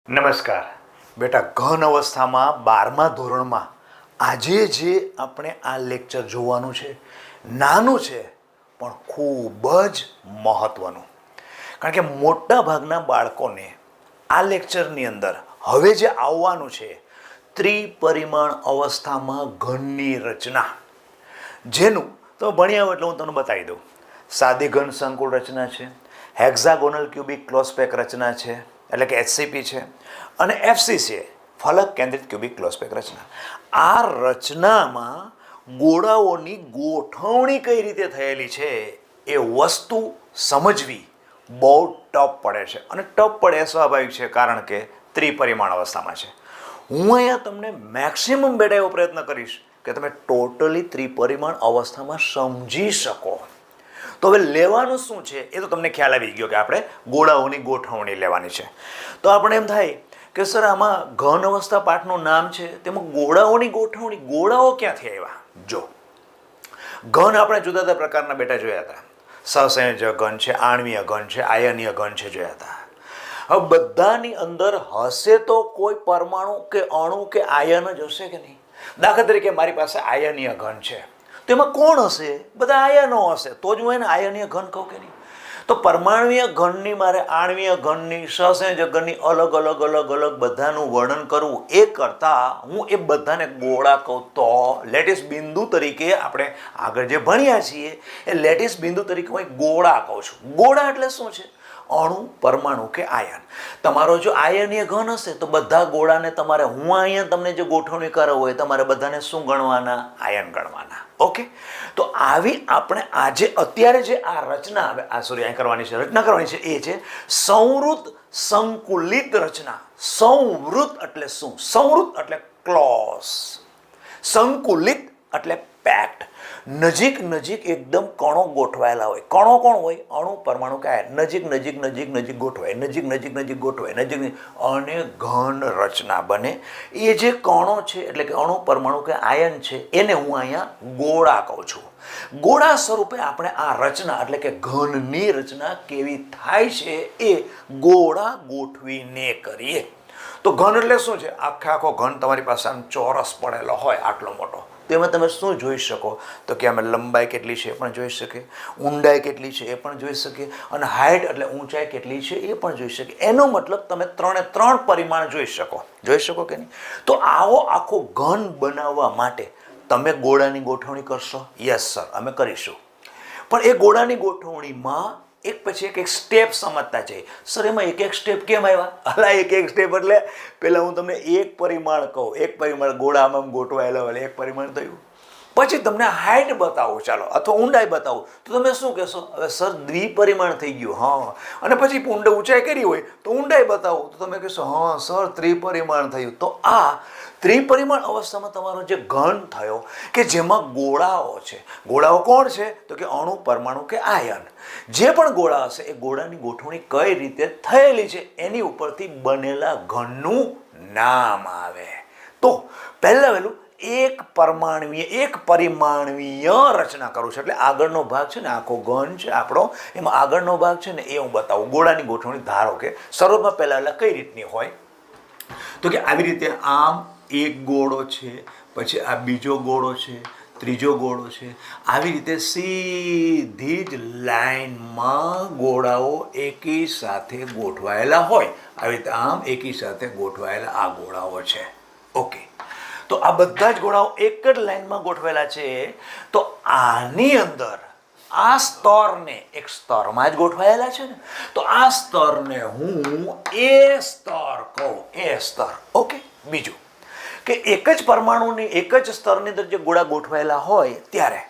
નમસ્કાર બેટા, ઘન અવસ્થામાં 12મા ધોરણમાં આજે જે આપણે આ લેક્ચર જોવાનું છે નાનું છે પણ ખૂબ જ મહત્ત્વનું. કારણ કે મોટા ભાગના બાળકોને આ લેક્ચરની અંદર હવે જે આવવાનું છે ત્રિપરિમાણ અવસ્થામાં ઘનની રચના, જેનું તો ભણ્યા હોય એટલે હું તમને બતાવી દઉં. સાદી ઘન સંકુલ રચના છે, હેક્ઝાગોનલ ક્યુબિક ક્લોઝપેક રચના છે એટલે કે HCP છે, અને FC છે ફલક કેન્દ્રિત ક્યુબિક ક્લોઝપેક રચના. આ રચનામાં ગોળાઓની ગોઠવણી કઈ રીતે થયેલી છે એ વસ્તુ સમજવી બહુ ટફ પડે છે, અને ટફ પડે એ સ્વાભાવિક છે કારણ કે ત્રિપરિમાણ અવસ્થામાં છે. હું અહીંયા તમને મેક્સિમમ બેટા એવો પ્રયત્ન કરીશ કે તમે ટોટલી ત્રિપરિમાણ અવસ્થામાં સમજી શકો. તો હવે લેવાનું શું છે એ તો તમને ખ્યાલ આવી ગયો કે આપણે ગોળાઓની ગોઠવણી લેવાની છે. તો આપણે એમ થાય કે સર આમાં ઘન અવસ્થા પાઠનું નામ છે, તેમાં ગોળાઓની ગોઠવણી, ગોળાઓ ક્યાંથી આવ્યા? જો, ઘન આપણે જુદા જુદા પ્રકારના બેટા જોયા હતા. સહસંયોજક ઘન છે, આણ્વીય ઘન છે, આયનીય ઘન છે જોયા હતા. હવે બધાની અંદર હશે તો કોઈ પરમાણુ કે અણુ કે આયન જ હશે કે નહીં? દાખલા તરીકે મારી પાસે આયનીય ઘન છે, તો એમાં કોણ હશે? બધા આયનો હશે, તો જ હું એને આયનીય ઘન કહું કે નહીં? તો પરમાણુય ઘનની મારે આણ્વીય ઘનની, સહસંયોજક ઘનની અલગ અલગ અલગ અલગ બધાનું વર્ણન કરવું એ કરતાં હું એ બધાને ગોળા કહું તો લેટિસ બિંદુ તરીકે આપણે આગળ જે ભણ્યા છીએ એ લેટિસ બિંદુ તરીકે હું ગોળા કહું છું. ગોળા એટલે શું છે? અણુ, પરમાણુ કે આયન. તમારો જો આયનીય ઘન હશે તો બધા ગોળાને તમારે, હું અહીંયા તમને જે ગોઠવણી કરાવું હોય તમારે બધાને શું ગણવાના? આયન ગણવાના. ઓકે, તો આવી આપણે આજે અત્યારે જે આ રચના અહીં કરવાની છે, રચના કરવાની છે એ છે સંવૃત સંકુલિત રચના. સંવૃત એટલે શું? સંવૃત એટલે ક્લોઝ, સંકુલિત એટલે પેક્ડ. નજીક નજીક એકદમ કણો ગોઠવાયેલા હોય. કણો કોણ હોય? અણુ, પરમાણુ કે આયન. નજીક નજીક નજીક નજીક ગોઠવાય, નજીક નજીક નજીક ગોઠવાય, નજીક, અને ઘન રચના બને. એ જે કણો છે એટલે કે અણુ, પરમાણુ કે આયન છે એને હું અહીંયા ગોળા કહું છું. ગોળા સ્વરૂપે આપણે આ રચના એટલે કે ઘનની રચના કેવી થાય છે એ ગોળા ગોઠવીને કરીએ. તો ઘન એટલે શું છે? આખો ઘન તમારી પાસે આમ ચોરસ પડેલો હોય આટલો મોટો, તેમાં તમે શું જોઈ શકો? તો કે અમે લંબાઈ કેટલી છે એ પણ જોઈ શકે, ઊંડાઈ કેટલી છે એ પણ જોઈ શકે, અને હાઇટ એટલે ઊંચાઈ કેટલી છે એ પણ જોઈ શકે. એનો મતલબ તમે 3 પરિમાણ જોઈ શકો. જોઈ શકો કે નહીં? તો આવો આખો ઘન બનાવવા માટે તમે ગોળાની ગોઠવણી કરશો? યસ સર, અમે કરીશું. પણ એ ગોળાની ગોઠવણીમાં એક પછી એક સ્ટેપ સમજતા છે. સર એમાં એક એક સ્ટેપ કેમ આવ્યા? અલા, એક એક સ્ટેપ એટલે પહેલાં હું તમને એક પરિમાણ કહું, એક પરિમાણ ગોળામાં ગોઠવાયેલા હોય એક પરિમાણ થયું. પછી તમને હાઇટ બતાવું ચાલો, અથવા ઊંડાઈ બતાવું તો તમે શું કહેશો? હવે સર દ્વિપરિમાણ થઈ ગયું. હા, અને પછી ઊંચાઈ કરી હોય તો ઊંડાઈ બતાવું તો તમે કહેશો હા સર ત્રિપરિમાણ થયું. તો આ ત્રિપરિમાણ અવસ્થામાં તમારો જે ઘન થયો કે જેમાં ગોળાઓ છે. ગોળાઓ કોણ છે? તો કે અણુ, પરમાણુ કે આયન. જે પણ ગોળા હશે એ ગોળાની ગોઠવણી કઈ રીતે થયેલી છે એની ઉપરથી બનેલા ઘનનું નામ આવે. તો વહેલું એક પરિમાણવીય રચના કરું છું. એટલે આગળનો ભાગ છે ને આખો ઘન છે આપણો, એમાં આગળનો ભાગ છે ને એ હું બતાવું. ગોળાની ગોઠવણી ધારો કે શરૂઆતમાં પહેલા કઈ રીતની હોય તો કે આવી રીતે આમ એક ગોળો છે, પછી આ બીજો ગોળો છે, ત્રીજો ગોળો છે. આવી રીતે સીધી જ લાઈનમાં ગોળાઓ એકી સાથે ગોઠવાયેલા હોય. આવી રીતે આમ એકી સાથે ગોઠવાયેલા આ ગોળાઓ છે. ઓકે, તો આ બધા જ ગોળાઓ એક જ લાઈનમાં ગોઠવેલા છે. તો આની અંદર આ સ્તરને એક સ્તરમાં જ ગોઠવાયેલા છે ને, તો આ સ્તરને હું એ સ્તર કહું. એ સ્તર. ઓકે, બીજું કે એક જ પરમાણુની એક જ સ્તરની અંદર જે ગોળા ગોઠવાયેલા હોય ત્યારે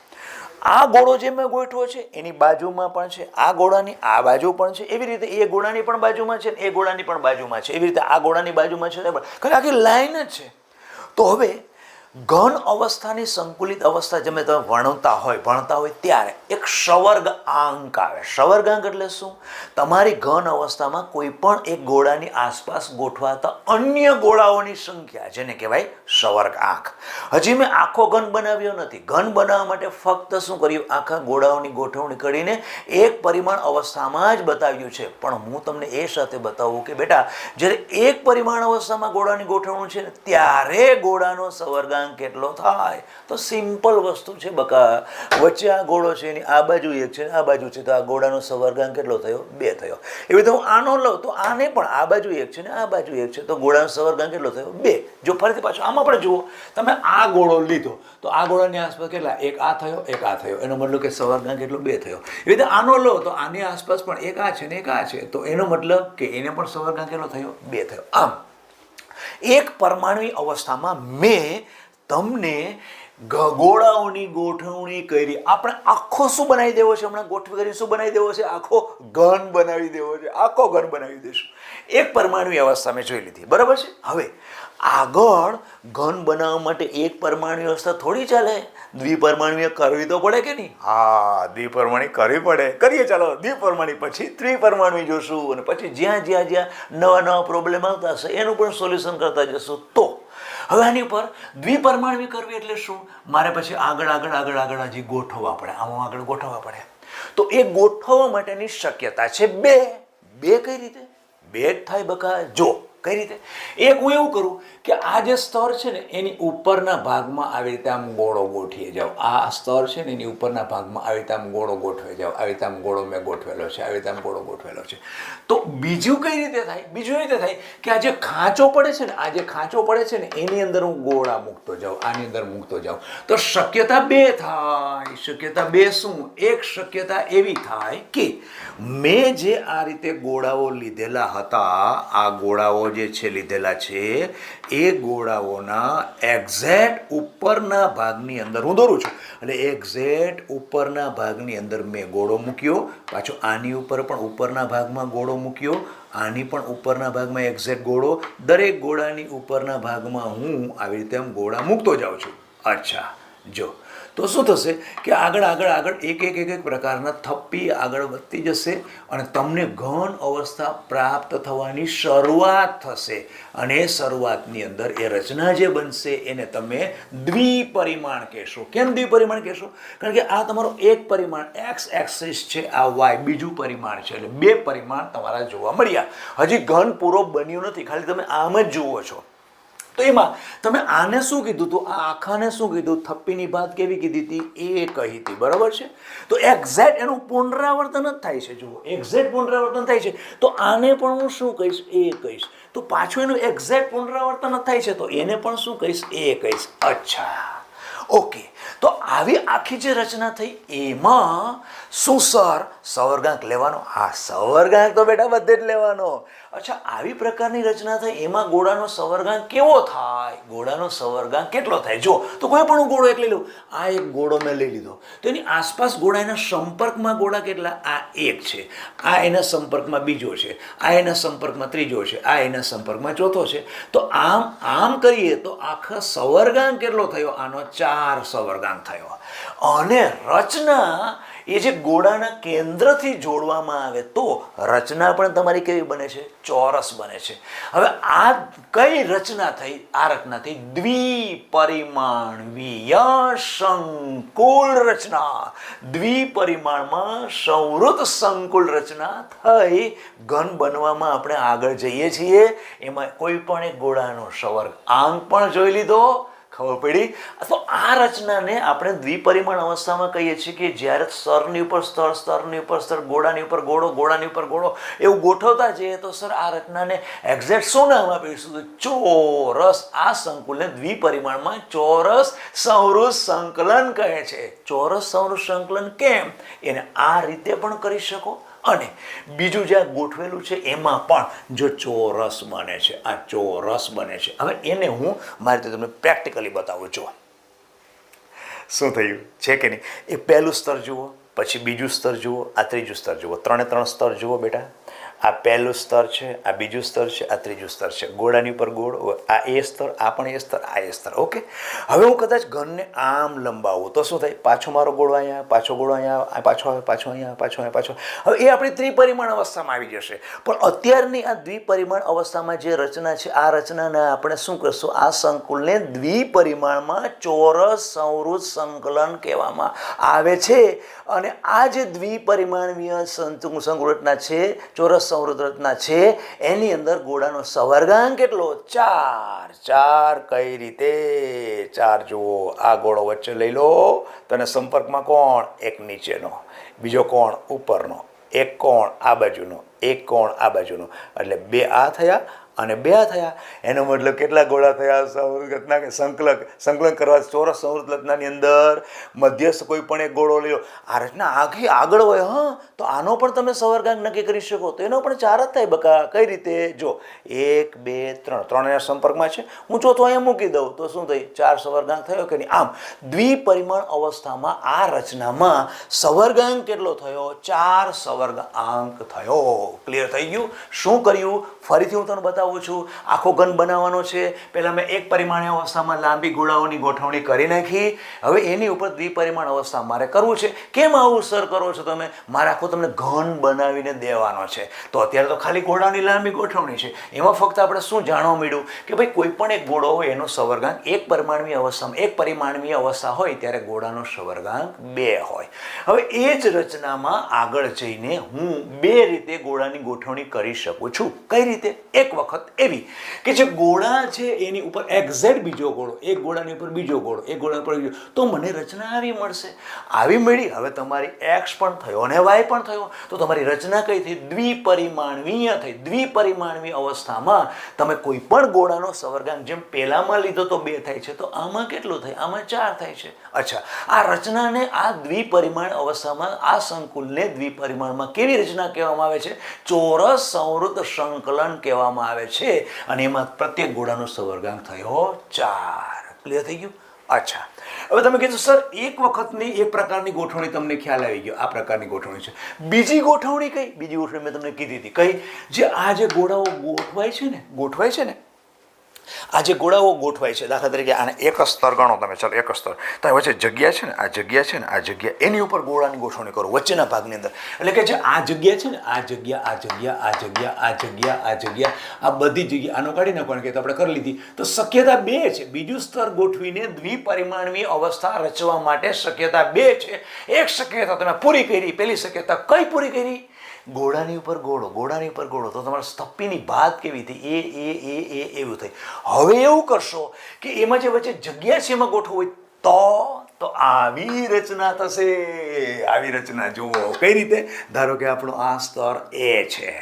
આ ગોળો જે મેં ગોઠવો છે એની બાજુમાં પણ છે, આ ગોળાની આ બાજુ પણ છે, એવી રીતે એ ગોળાની પણ બાજુમાં છે, એ ગોળાની પણ બાજુમાં છે, એવી રીતે આ ગોળાની બાજુમાં છે, આખી લાઈન જ છે. તો હવે ઘન અવસ્થાની સંકુલિત અવસ્થા જેમ તમે ભણતા હોય ત્યારે એક સવર્ગાંક આવે. સવર્ગાંક એટલે શું? તમારી ઘન અવસ્થામાં કોઈ પણ એક ગોળાની આસપાસ ગોઠવાતા અન્ય ગોળાઓની સંખ્યા, જેને કહેવાય સવર્ગાંક. હજી મેં આખો ઘન બનાવ્યો નથી. ઘન બનાવવા માટે ફક્ત શું કર્યું, આખા ગોળાઓની ગોઠવણી કરીને એક પરિમાણ અવસ્થામાં જ બતાવ્યું છે. પણ હું તમને એ સાથે બતાવું કે બેટા, જ્યારે એક પરિમાણ અવસ્થામાં ગોળાની ગોઠવણી છે ને ત્યારે ગોળાનો સવર્ગાંક કેટલો થાય? તો સિમ્પલ વસ્તુ છે બકા. વચ્ચે આ ગોળો છે, એની આ બાજુ એક છે, આ બાજુ છે, તો આ ગોળાનો સવર્ગાંક કેટલો થયો? 2 થયો. એવી રીતે હું આનો લઉં તો આને પણ આ બાજુ એક છે ને આ બાજુ એક છે, તો ગોળાનો સવર્ગાંક કેટલો થયો? 2. જો ફરીથી પાછું આમાં પણ જુઓ, તમે આ ગોળો લીધો તો આ ગોળાની આસપાસ કેટલા? એક આ થયો, એક આ થયો. એનો મતલબ કે સવર્ગાંક કેટલો? 2 થયો. એવી રીતે આનો લો તો આની આસપાસ પણ એક આ છે ને એક આ છે, તો એનો મતલબ કે એને પણ સવર્ગાંક કેટલો થયો? 2 થયો. આમ એક પરમાણુ અવસ્થામાં મેં તમને ગોળાઓની ગોઠવણી કરી. આપણે આખો શું બનાવી દેવો છે? હમણાં ગોઠવી કરી શું બનાવી દેવો છે? આખો ઘન બનાવી દેવો છે. આખો ઘન બનાવી દઈશું. એક પરમાણુ અવસ્થા મેં જોઈ લીધી, બરાબર છે. હવે આગળ ઘન બનાવવા માટે એક પરમાણુ અવસ્થા થોડી ચાલે, દ્વિપરમાણુય કરવી તો પડે કે નહીં? હા, દ્વિપરમાણુ કરવી પડે. કરીએ, ચાલો દ્વિપરમાણુ, પછી ત્રિપરમાણુ જોશું, અને પછી જ્યાં જ્યાં જ્યાં નવા નવા પ્રોબ્લેમ આવતા હશે એનું પણ સોલ્યુશન કરતા જશું. તો હવે આની ઉપર દ્વિપરમાણુ કરવી એટલે શું? મારે પછી આગળ હજી ગોઠવવા પડે, આમાં આગળ ગોઠવવા પડે. તો એ ગોઠવવા માટેની શક્યતા છે 2. 2 કઈ રીતે? 2 જ થાય બકા. જો કઈ રીતે? એક હું એવું કરું કે આ જે સ્તર છે ને એની ઉપરના ભાગમાં આવી રીતે આમ ગોળો ગોઠવીએ જાઓ. આ સ્તર છે ને એની ઉપરના ભાગમાં આવી રીતે આમ ગોળો ગોઠવી જાઓ. આવી રીતે આમ ગોળો મેં ગોઠવેલો છે, આવી રીતે આમ ગોળો ગોઠવેલો છે. તો બીજું કઈ રીતે થાય? બીજું એ રીતે થાય કે આ જે ખાંચો પડે છે ને, આ જે ખાંચો પડે છે ને એની અંદર હું ગોળા મૂકતો જાઉં, આની અંદર મૂકતો જાઉં. તો શક્યતા 2 થાય. શક્યતા 2 શું? એક શક્યતા એવી થાય કે મેં જે આ રીતે ગોળાઓ લીધેલા હતા, આ ગોળાઓ જે છે લીધેલા છે, એ ગોળાઓના એક્ઝેક્ટ ઉપરના ભાગની અંદર હું દોરું છું. એટલે એક્ઝેક્ટ ઉપરના ભાગની અંદર મેં ગોળો મૂક્યો, પાછો આની ઉપર પણ ઉપરના ભાગમાં ગોળો મૂક્યો, આની પણ ઉપરના ભાગમાં એક્ઝેક્ટ ગોળો. દરેક ગોળાની ઉપરના ભાગમાં હું આવી રીતે આમ ગોળા મૂકતો જાઉં છું. અચ્છા, જો તો શું થશે કે આગળ એક પ્રકારના થપ્પી આગળ વધતી જશે અને તમને ઘન અવસ્થા પ્રાપ્ત થવાની શરૂઆત થશે. અને એ શરૂઆતની અંદર એ રચના જે બનશે એને તમે દ્વિપરિમાણ કહેશો. કેમ દ્વિપરિમાણ કહેશો? કારણ કે આ તમારો એક પરિમાણ એક્સ એક્સિસ છે, આ વાય બીજું પરિમાણ છે, એટલે 2 પરિમાણ તમારા જોવા મળ્યા. હજી ઘન પૂરો બન્યું નથી, ખાલી તમે આમ જ જુઓ છો. તો એમાં તમે આને શું કીધું હતું? આ આખાને શું કીધું? થપ્પીની ભાત કેવી કીધી હતી? એ કહી હતી, બરાબર છે. તો એક્ઝેક્ટ એનું પુનરાવર્તન જ થાય છે. જુઓ, એક્ઝેક્ટ પુનરાવર્તન થાય છે. તો આને પણ હું શું કહીશ? એ કહીશ. તો પાછું એનું એક્ઝેક્ટ પુનરાવર્તન જ થાય છે, તો એને પણ શું કહીશ? એ કહીશ. અચ્છા, ઓકે. તો આવી આખી જે રચના થઈ એમાં શું સર સવર્ગાંક લેવાનો? હા, સવર્ગાંક તો બેટા બધે જ લેવાનો. અચ્છા, આવી પ્રકારની રચના થઈ એમાં ગોળાનો સવર્ગાંક કેવો થાય? ગોળાનો સવર્ગાંક કેટલો થાય? જો તો કોઈ પણ ગોળો એક લઈ લઉં. આ એક ગોળો મેં લઈ લીધો, તો એની આસપાસ ગોળા, એના સંપર્કમાં ગોળા કેટલા? આ એક છે, આ એના સંપર્કમાં બીજો છે, આ એના સંપર્કમાં ત્રીજો છે, આ એના સંપર્કમાં ચોથો છે. તો આમ કરીએ તો આખા સવર્ગાંક કેટલો થયો? આનો 4 સવર્ગાંક થયો. અને રચના એ જે ગોળાના કેન્દ્રથી જોડવામાં આવે તો રચના પણ તમારી કેવી બને છે? ચોરસ બને છે. હવે આ કઈ રચના થઈ? આ રચના થઈ દ્વિપરિમાણવીય સંકુલ રચના. દ્વિપરિમાણમાં સંવૃત સંકુલ રચના થઈ. ઘન બનવામાં આપણે આગળ જઈએ છીએ. એમાં કોઈ પણ એક ગોળાનો સવર્ગાંક પણ જોઈ લીધો, ખબર પડી. તો આ રચનાને આપણે દ્વિપરિમાણ અવસ્થામાં કહીએ છીએ કે જ્યારે સ્તરની ઉપર સ્તર, સ્તરની ઉપર સ્તર, ગોળાની ઉપર ગોળો, ગોળાની ઉપર ગોળો એવું ગોઠવતા જઈએ તો સર આ રચનાને એક્ઝેક્ટ શું નામ આપીશું? ચોરસ. આ સંકુલને દ્વિપરિમાણમાં ચોરસ સંવૃત સંકલન કહે છે. ચોરસ સંવૃત સંકલન કેમ? એને આ રીતે પણ કરી શકો, અને બીજું જ્યાં ગોઠવેલું છે એમાં પણ જો ચોરસ બને છે, આ ચોરસ બને છે. હવે એને હું મારી રીતે તમને પ્રેક્ટિકલી બતાવું છું. શું થયું છે કે નહીં? એ પહેલું સ્તર જુઓ, પછી બીજું સ્તર જુઓ, આ ત્રીજું સ્તર જુઓ, 3 સ્તર જુઓ બેટા. આ પહેલું સ્તર છે, આ બીજું સ્તર છે, આ ત્રીજું સ્તર છે. ગોળાની ઉપર ગોળ, આ એ સ્તર, આ પણ એ સ્તર, આ એ સ્તર. ઓકે, હવે હું કદાચ ઘનને આમ લંબાવું તો શું થાય? પાછો મારો ગોળો અહીંયા, પાછો ગોળો અહીંયા, પાછો આવે, પાછો અહીંયા, પાછો અહીંયા, પાછો. હવે એ આપણી ત્રિપરિમાણ અવસ્થામાં આવી જશે. પણ અત્યારની આ દ્વિપરિમાણ અવસ્થામાં જે રચના છે, આ રચનાને આપણે શું કરશું? આ સંકુલને દ્વિપરિમાણમાં ચોરસ સંવૃત સંકલન કહેવામાં આવે છે. અને આ જે દ્વિપરિમાણીય સંકુલ છે, ચોરસ સંવૃત રચના છે, એની અંદર ગોળાનો સવર્ગાંક કેટલો? 4. 4 કઈ રીતે? 4 જુઓ, આ ગોળો વચ્ચે લઈ લો, તને સંપર્કમાં કોણ? એક નીચેનો, બીજો કોણ? ઉપરનો, એક કોણ આ બાજુનો, એક કોણ આ બાજુનો, એટલે 2 આ થયા અને 2 આ થયા. એનો મતલબ કેટલા ગોળા થયા? સંવૃત રચના કે સંકલન કરવા ચોરસ સંવૃત રચનાની અંદર મધ્યસ્થ કોઈ પણ એક ગોળો લ્યો. આ રચના આખી આગળ હોય, હા, તો આનો પણ તમે સવર્ગાંક નક્કી કરી શકો. તો એનો પણ 4 જ થાય બકા. કઈ રીતે? જો 1 2 3, 3 એના સંપર્કમાં છે, હું ચોથો અહીંયા મૂકી દઉં તો શું થઈ? 4 સવર્ગાંક થયો કે નહીં? આમ દ્વિપરિમાણ અવસ્થામાં આ રચનામાં સવર્ગાંક કેટલો થયો? 4 સવર્ગાંક થયો. ક્લિયર થઈ ગયું? શું કર્યું? ફરીથી હું તને બતાવું છું. આખો ઘન બનાવવાનો છે. પહેલાં મેં એક પરિમાણીય અવસ્થામાં લાંબી ગોળાઓની ગોઠવણી કરી નાખી. હવે એની ઉપર દ્વિપરિમાણ અવસ્થા મારે કરવું છે. કેમ આવું સર કરો છો તમે? મારે આખો તમને ઘન બનાવીને દેવાનો છે. તો અત્યારે તો ખાલી ગોળાની લાંબી ગોઠવણી છે. એમાં ફક્ત આપણે શું જાણવા મળ્યું કે ભાઈ કોઈ પણ એક ગોળો હોય એનો સવર્ગાંક એક પરિમાણીય અવસ્થા હોય ત્યારે ગોળાનો સવર્ગાંક 2 હોય. હવે એ જ રચનામાં આગળ જઈને હું 2 રીતે ગોળાની ગોઠવણી કરી શકું છું. કઈ રીતે? એક વખત એવી કે જે ગોળા છે એની ઉપર એક્ઝેક્ટ બીજો ગોળો, એક ગોળાની ઉપર બીજો ગોળો, એક ગોળા ઉપર બીજો, તો મને રચના આવી મળશે. આવી મળી. હવે તમારી એક્સ પણ થયો અને વાય પણ થયો, તો તમારી રચના કઈ થઈ? દ્વિપરિમાણીય થઈ. દ્વિપરિમાણીય અવસ્થામાં તમે કોઈ પણ ગોળાનો સવર્ગાંક જેમ પહેલામાં લીધો તો 2 થાય છે, તો આમાં કેટલો થાય? આમાં 4 થાય છે. અચ્છા, આ રચનાને આ દ્વિપરિમાણ અવસ્થામાં આ સંકુલને દ્વિપરિમાણમાં કેવી રચના કહેવામાં આવે છે? ચોરસ સંવૃત સંકલન કહેવામાં આવે છે. અને એમાં પ્રત્યેક ગોળાનો સવર્ગાંક થયો 4. ક્લિયર થઈ ગયું? અચ્છા, હવે તમે કીધું સર એક વખતની એક પ્રકારની ગોઠવણી તમને ખ્યાલ આવી ગયો. આ પ્રકારની ગોઠવણી છે. બીજી ગોઠવણી કઈ? બીજી ગોઠવણી મેં તમને કીધી હતી. કઈ? જે આ જે ગોળાઓ ગોઠવાય છે ને આ જે ગોળાઓ ગોઠવાય છે, દાખલા તરીકે આને એક સ્તર ગણો તમે, ચાલો એક સ્તર, તો વચ્ચે જગ્યા છે ને, આ જગ્યા છે ને, આ જગ્યા, એની ઉપર ગોળાની ગોઠવણી કરો વચ્ચેના ભાગની અંદર. એટલે કે જે આ જગ્યા છે ને, આ જગ્યા, આ જગ્યા, આ જગ્યા, આ જગ્યા, આ જગ્યા, આ બધી જગ્યા આનો કાઢી નાખવાનું કે આપણે કરી લીધી. તો શક્યતા 2 છે. બીજું સ્તર ગોઠવીને દ્વિપરિમાણીય અવસ્થા રચવા માટે શક્યતા 2 છે. એક શક્યતા તમે પૂરી કરી. પહેલી શક્યતા કઈ પૂરી કરી? ગોળાની ઉપર ગોળો, ગોળાની ઉપર ગોળો. તો તમારે સ્થપ્પીની ભાત કેવી થઈ? એ એવું થઈ. હવે એવું કરશો કે એમાં જે વચ્ચે જગ્યા છે એમાં ગોઠવો તો આવી રચના થશે. આવી રચના જુઓ કઈ રીતે? ધારો કે આપણો આ સ્તર એ છે,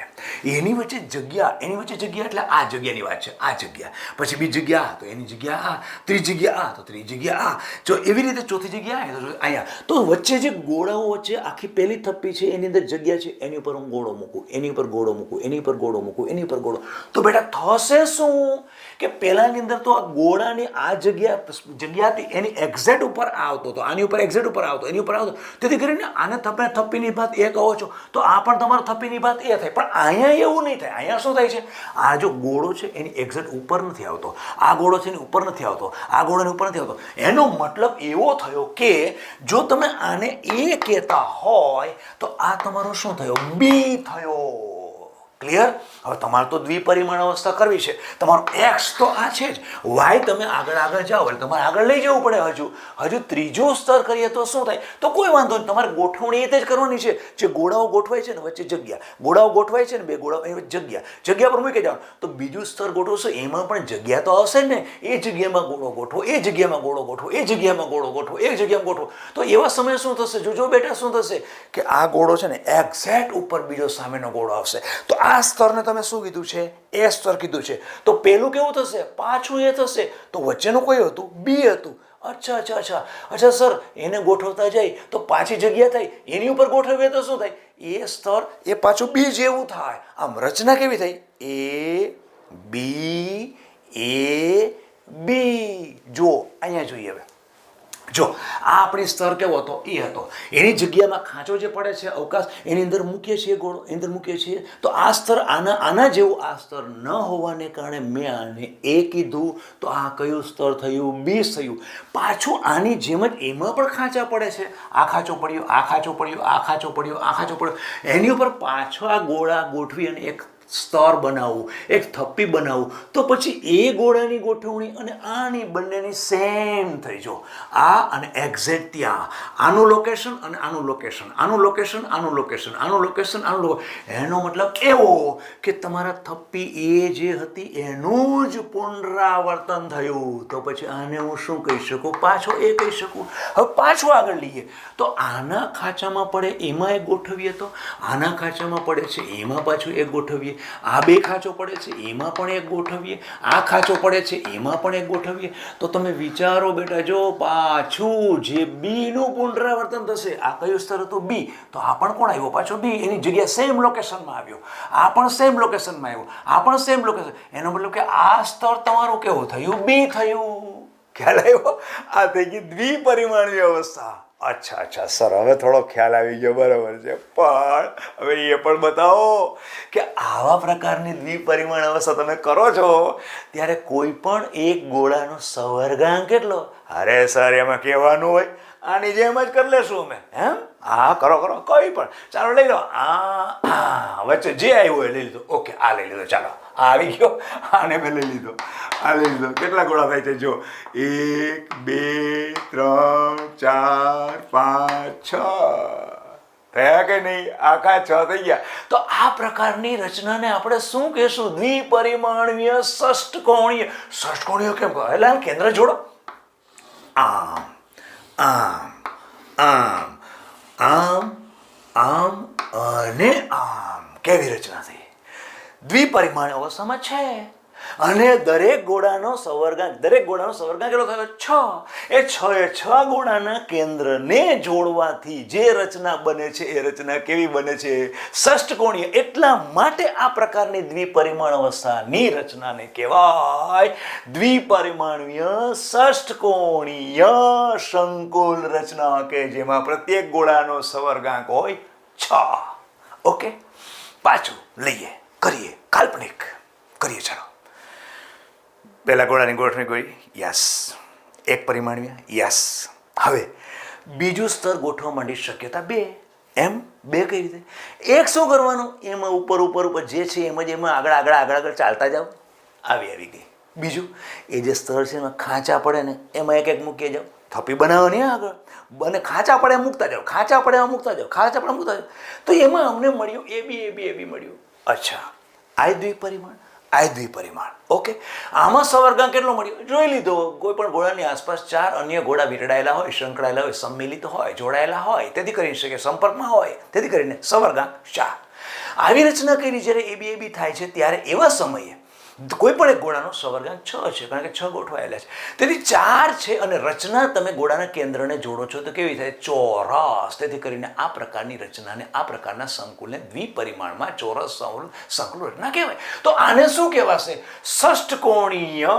એની વચ્ચે જગ્યા એટલે આ જગ્યાની વાત છે, આ જગ્યા, પછી બીજી જગ્યા આ, તો એની જગ્યા આ, ત્રીજી જગ્યા આ, તો ત્રીજી જગ્યા આ, જો એવી રીતે ચોથી જગ્યા આ, તો અહીંયા. તો વચ્ચે જે ગોળાઓ વચ્ચે આખી પહેલી થપ્પી છે એની અંદર જગ્યા છે, એની ઉપર હું ગોળો મૂકું, એની ઉપર ગોળો મૂકું, એની ઉપર ગોળો મૂકું, એની ઉપર ગોળો. તો બેટા થશે શું કે પહેલાની અંદર તો આ ગોળાની આ જગ્યા હતી એની એક્ઝેક્ટ ઉપર આવતો હતો, આની ઉપર એક્ઝેક્ટ ઉપર આવતો, એની ઉપર આવતો. તેથી કરીને આને તમે થપ્પીની ભાત એ કહો છો, તો આ પણ તમારો થપ્પીની ભાત એ થાય. પણ અહીંયા એવું નહીં થાય. અહીંયા શું થાય છે? આ જો ગોળો છે એની એક્ઝેક્ટ ઉપર નથી આવતો, આ ગોળો છે એની ઉપર નથી આવતો, આ ગોળાની ઉપર નથી આવતો. એનો મતલબ એવો થયો કે જો તમે આને એ કહેતા હોય તો આ તમારો શું થયો? બી થયો. ક્લિયર? હવે તમારે તો દ્વિપરિમાણ અવસ્થા કરવી છે. તમારો એક્સ તો આ છે જ, વાય તમે આગળ જાઓ એટલે તમારે આગળ લઈ જવું પડે. હજુ ત્રીજું સ્તર કરીએ તો શું થાય? તો કોઈ વાંધો નહીં, તમારે ગોઠવણી એ જ કરવાની છે. જે ગોળાઓ ગોઠવાય છે ને વચ્ચે જગ્યા, ગોળાઓ ગોઠવાય છે ને બે ગોળાઓ એની વચ્ચે જગ્યા પર મૂકી જવાનું. તો બીજું સ્તર ગોઠવશો એમાં પણ જગ્યા તો આવશે ને. એ જગ્યામાં ગોળો ગોઠવો, એ જગ્યામાં ગોળો ગોઠવો, એ જગ્યામાં ગોળો ગોઠવો, એ જગ્યામાં ગોઠવો. તો એવા સમયે શું થશે? જોજો બેટા શું થશે કે આ ગોળો છે ને એક્ઝેક્ટ ઉપર બીજો સામેનો ગોળો આવશે. તો આ સ્તરને તમે શું કીધું છે? એ સ્તર કીધું છે. તો પેલું કેવું થશે? પાછું એ થશે. તો વચ્ચેનું કયું હતું? બી હતું. અચ્છા સર, એને ગોઠવતા જાય તો પાછી જગ્યા થાય, એની ઉપર ગોઠવીએ તો શું થાય? એ સ્તર એ પાછું બી જેવું થાય. આમ રચના કેવી થઈ? એ બી. જુઓ અહીંયા જોઈએ. હવે જો આ આપણી સ્તર કેવો હતો એ હતો, એની જગ્યામાં ખાંચો જે પડે છે અવકાશ, એની અંદર મૂકીએ છીએ ગોળો, એની અંદર મૂકીએ છીએ, તો આ સ્તર આના જેવું આ સ્તર ન હોવાને કારણે મેં આને એ કીધું, તો આ કયું સ્તર થયું? બી થયું. પાછું આની જેમ જ એમાં પણ ખાંચા પડે છે, આ ખાંચો પડ્યો, આ ખાંચો પડ્યો, આ ખાંચો પડ્યો, આ ખાંચો પડ્યો, એની ઉપર પાછો આ ગોળા ગોઠવી અને એક સ્તર બનાવવું, એક થપ્પી બનાવવું, તો પછી એ ગોળાની ગોઠવણી અને આની બંનેની સેમ થઈ. જો આ અને એક્ઝેક્ટ ત્યાં આનું લોકેશન અને આનું લોકેશન, આનું લોકેશન, આનું લોકેશન, આનું લોકેશન, આનું લોકેશન, એનો મતલબ એવો કે તમારા થપ્પી એ જે હતી એનું જ પુનરાવર્તન થયું. તો પછી આને હું શું કહી શકું? પાછો એ કહી શકું. હવે પાછું આગળ લઈએ તો આના ખાંચામાં પડે એમાં એક ગોઠવીએ, તો આના ખાંચામાં પડે છે એમાં પાછું એક ગોઠવીએ, આ બે ખાંચો પડે છે એમાં પણ એક ગોઠવીએ, આ ખાંચો પડે છે એમાં પણ એક ગોઠવીએ. તો તમે વિચારો બેટા, જો પાછું જે બી નું પુનરાવર્તન થશે. આ કયું સ્તર હતું? બી. તો આ પણ કોણ આવ્યો? પાછો બી. એની જગ્યા સેમ લોકેશનમાં આવ્યો, આ પણ સેમ લોકેશનમાં આવ્યો, આ પણ સેમ લોકેશન. એનો મતલબ કે આ સ્તર તમારું કેવું થયું? બી થયું. ખ્યાલ આવ્યો? આ થઈ ગઈ દ્વિપરિમાણીય અવસ્થા. અચ્છા સર, હવે થોડો ખ્યાલ આવી ગયો, બરાબર છે. પણ હવે એ પણ બતાવો કે આવા પ્રકારની દ્વિપરિમાણ અવસ્થા તમે કરો છો ત્યારે કોઈ પણ એક ગોળાનો સવર્ગાંક કેટલો? અરે સર, એમાં કહેવાનું હોય? આની જેમ જ કરી લેશું અમે. એમ? હા, કરો કોઈ પણ. ચાલો લઈ લો. આ વચ્ચે જે આવ્યું એ લઈ લીધો. ઓકે, આ લઈ લીધો. ચાલો, આ આવી ગયો, આને મેં લઈ લીધો, આ લઈ લીધો. કેટલા ગોળા થાય છે? જો 1 2 3 4 5 6 થયા કે નહીં? આખા 6 થઈ ગયા. તો આ પ્રકારની રચનાને આપણે શું કહેશું? દ્વિપરિમાણીય ષષ્ઠકોણીય. ષષ્ઠકોણીય કેમ કહે? એટલે કેન્દ્ર જોડો. આમ આમ આમ આમ આમ અને આમ. કેવી રચના થઈ? દ્વિપરિમાણીય અવસ્થામાં છે. અને દરેક ગોળાનો સવર્ગાંક કેટલો થયો? 6. એ 6 ગોળાના કેન્દ્રને જોડવાથી જે રચના બને છે એ રચના કેવી બને છે? ષષ્ઠકોણીય. એટલા માટે આ પ્રકારની દ્વિપરિમાણ અવસ્થાની રચનાને કહેવાય દ્વિપરિમાણીય ષષ્ઠકોણીય સંકુલ રચના, કે જેમાં પ્રત્યેક ગોળાનો સવર્ગાંક હોય 6. ઓકે, પાછું લઈએ, કરીએ, કાલ્પનિક કરીએ. ચાલો, પહેલા ગોળાની ગોઠવણી કરી, યસ. એક પરિમાણીય, યસ. હવે બીજું સ્તર ગોઠવવા માંડી શક્યતા 2. એમ 2 કઈ રીતે? એક શું કરવાનું? એમાં ઉપર જે છે એમાં આગળ ચાલતા જાઓ. આવી ગઈ. બીજું, એ જે સ્તર છે એમાં ખાંચા પડે ને એમાં એક મૂકીએ જાઓ. થપ્પી બનાવવાની આગળ બને, ખાંચા પડે મૂકતા જાઓ, ખાંચા પડે મૂકતા જાઓ. તો એમાં અમને મળ્યું એ બી મળ્યું. અચ્છા, આ દ્વિપરિમાણ, આ દ્વિપરિમાણ. ઓકે, આમાં સવર્ગાંક કેટલો મળ્યો? જોઈ લીધો. કોઈ પણ ગોળાની આસપાસ 4 અન્ય ગોળા વીંટળાયેલા હોય, સંકળાયેલા હોય, સંમિલિત હોય, જોડાયેલા હોય, તેથી કરી શકે સંપર્કમાં હોય, તેથી કરીને સવર્ગાંક 4. આવી રચના કરી જ્યારે એ બી થાય છે ત્યારે એવા સમયે કોઈ પણ એક ગોળાનો સવર્ગાંક 6 છે, કારણ કે 6 ગોઠવાયેલા છે. તેથી 4 છે અને રચના તમે ગોળાના કેન્દ્રને જોડો છો તો કેવી થાય? ચોરસ. તેથી કરીને આ પ્રકારની રચનાને, આ પ્રકારના સંકુલને દ્વિપરિમાણમાં ચોરસ સંકુલ રચના કહેવાય. તો આને શું કહેવાશે? ષષ્ઠકોણીય.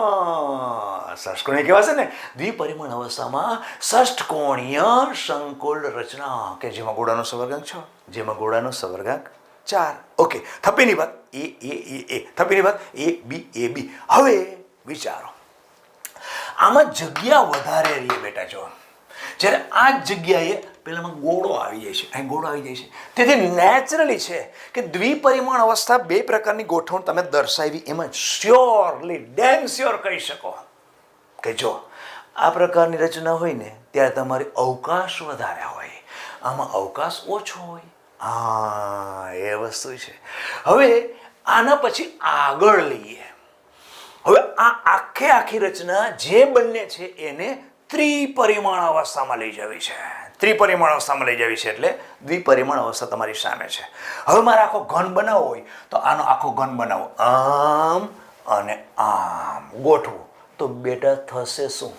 ષષ્ઠકોણીય કહેવાશે ને. દ્વિપરિમાણ અવસ્થામાં ષષ્ઠકોણીય સંકુલ રચના, કે જેમાં ગોળાનો સવર્ગાંક 6, જેમાં ગોળાનો સવર્ગાંક 4. ઓકે, થપ્પીની વાત એ થપ્પીની વાત એ બી. હવે વિચારો, આમાં જગ્યા વધારે રહી બેટા. જો જ્યારે આ જગ્યાએ પેલામાં ગોળો આવી જાય છે, અહીં ગોળો આવી જાય છે, તેથી નેચરલી છે કે દ્વિપરિમાણ અવસ્થા 2 પ્રકારની ગોઠવણ તમે દર્શાવી એમાં શ્યોરલી ડેમ શ્યોર કહી શકો કે જો આ પ્રકારની રચના હોય ને ત્યારે તમારી અવકાશ વધારે હોય, આમાં અવકાશ ઓછો હોય. હા, એ વસ્તુ છે. હવે આના પછી આગળ લઈએ. હવે આ આખી રચના જે બંને છે એને ત્રિપરિમાણ અવસ્થામાં લઈ જવી છે. ત્રિપરિમાણ અવસ્થામાં લઈ જવી છે એટલે દ્વિપરિમાણ અવસ્થા તમારી સામે છે. હવે મારે આખો ઘન બનાવવો હોય તો આનો આખો ઘન બનાવો, આમ અને આમ ગોઠવું. તો બેટા થશે શું?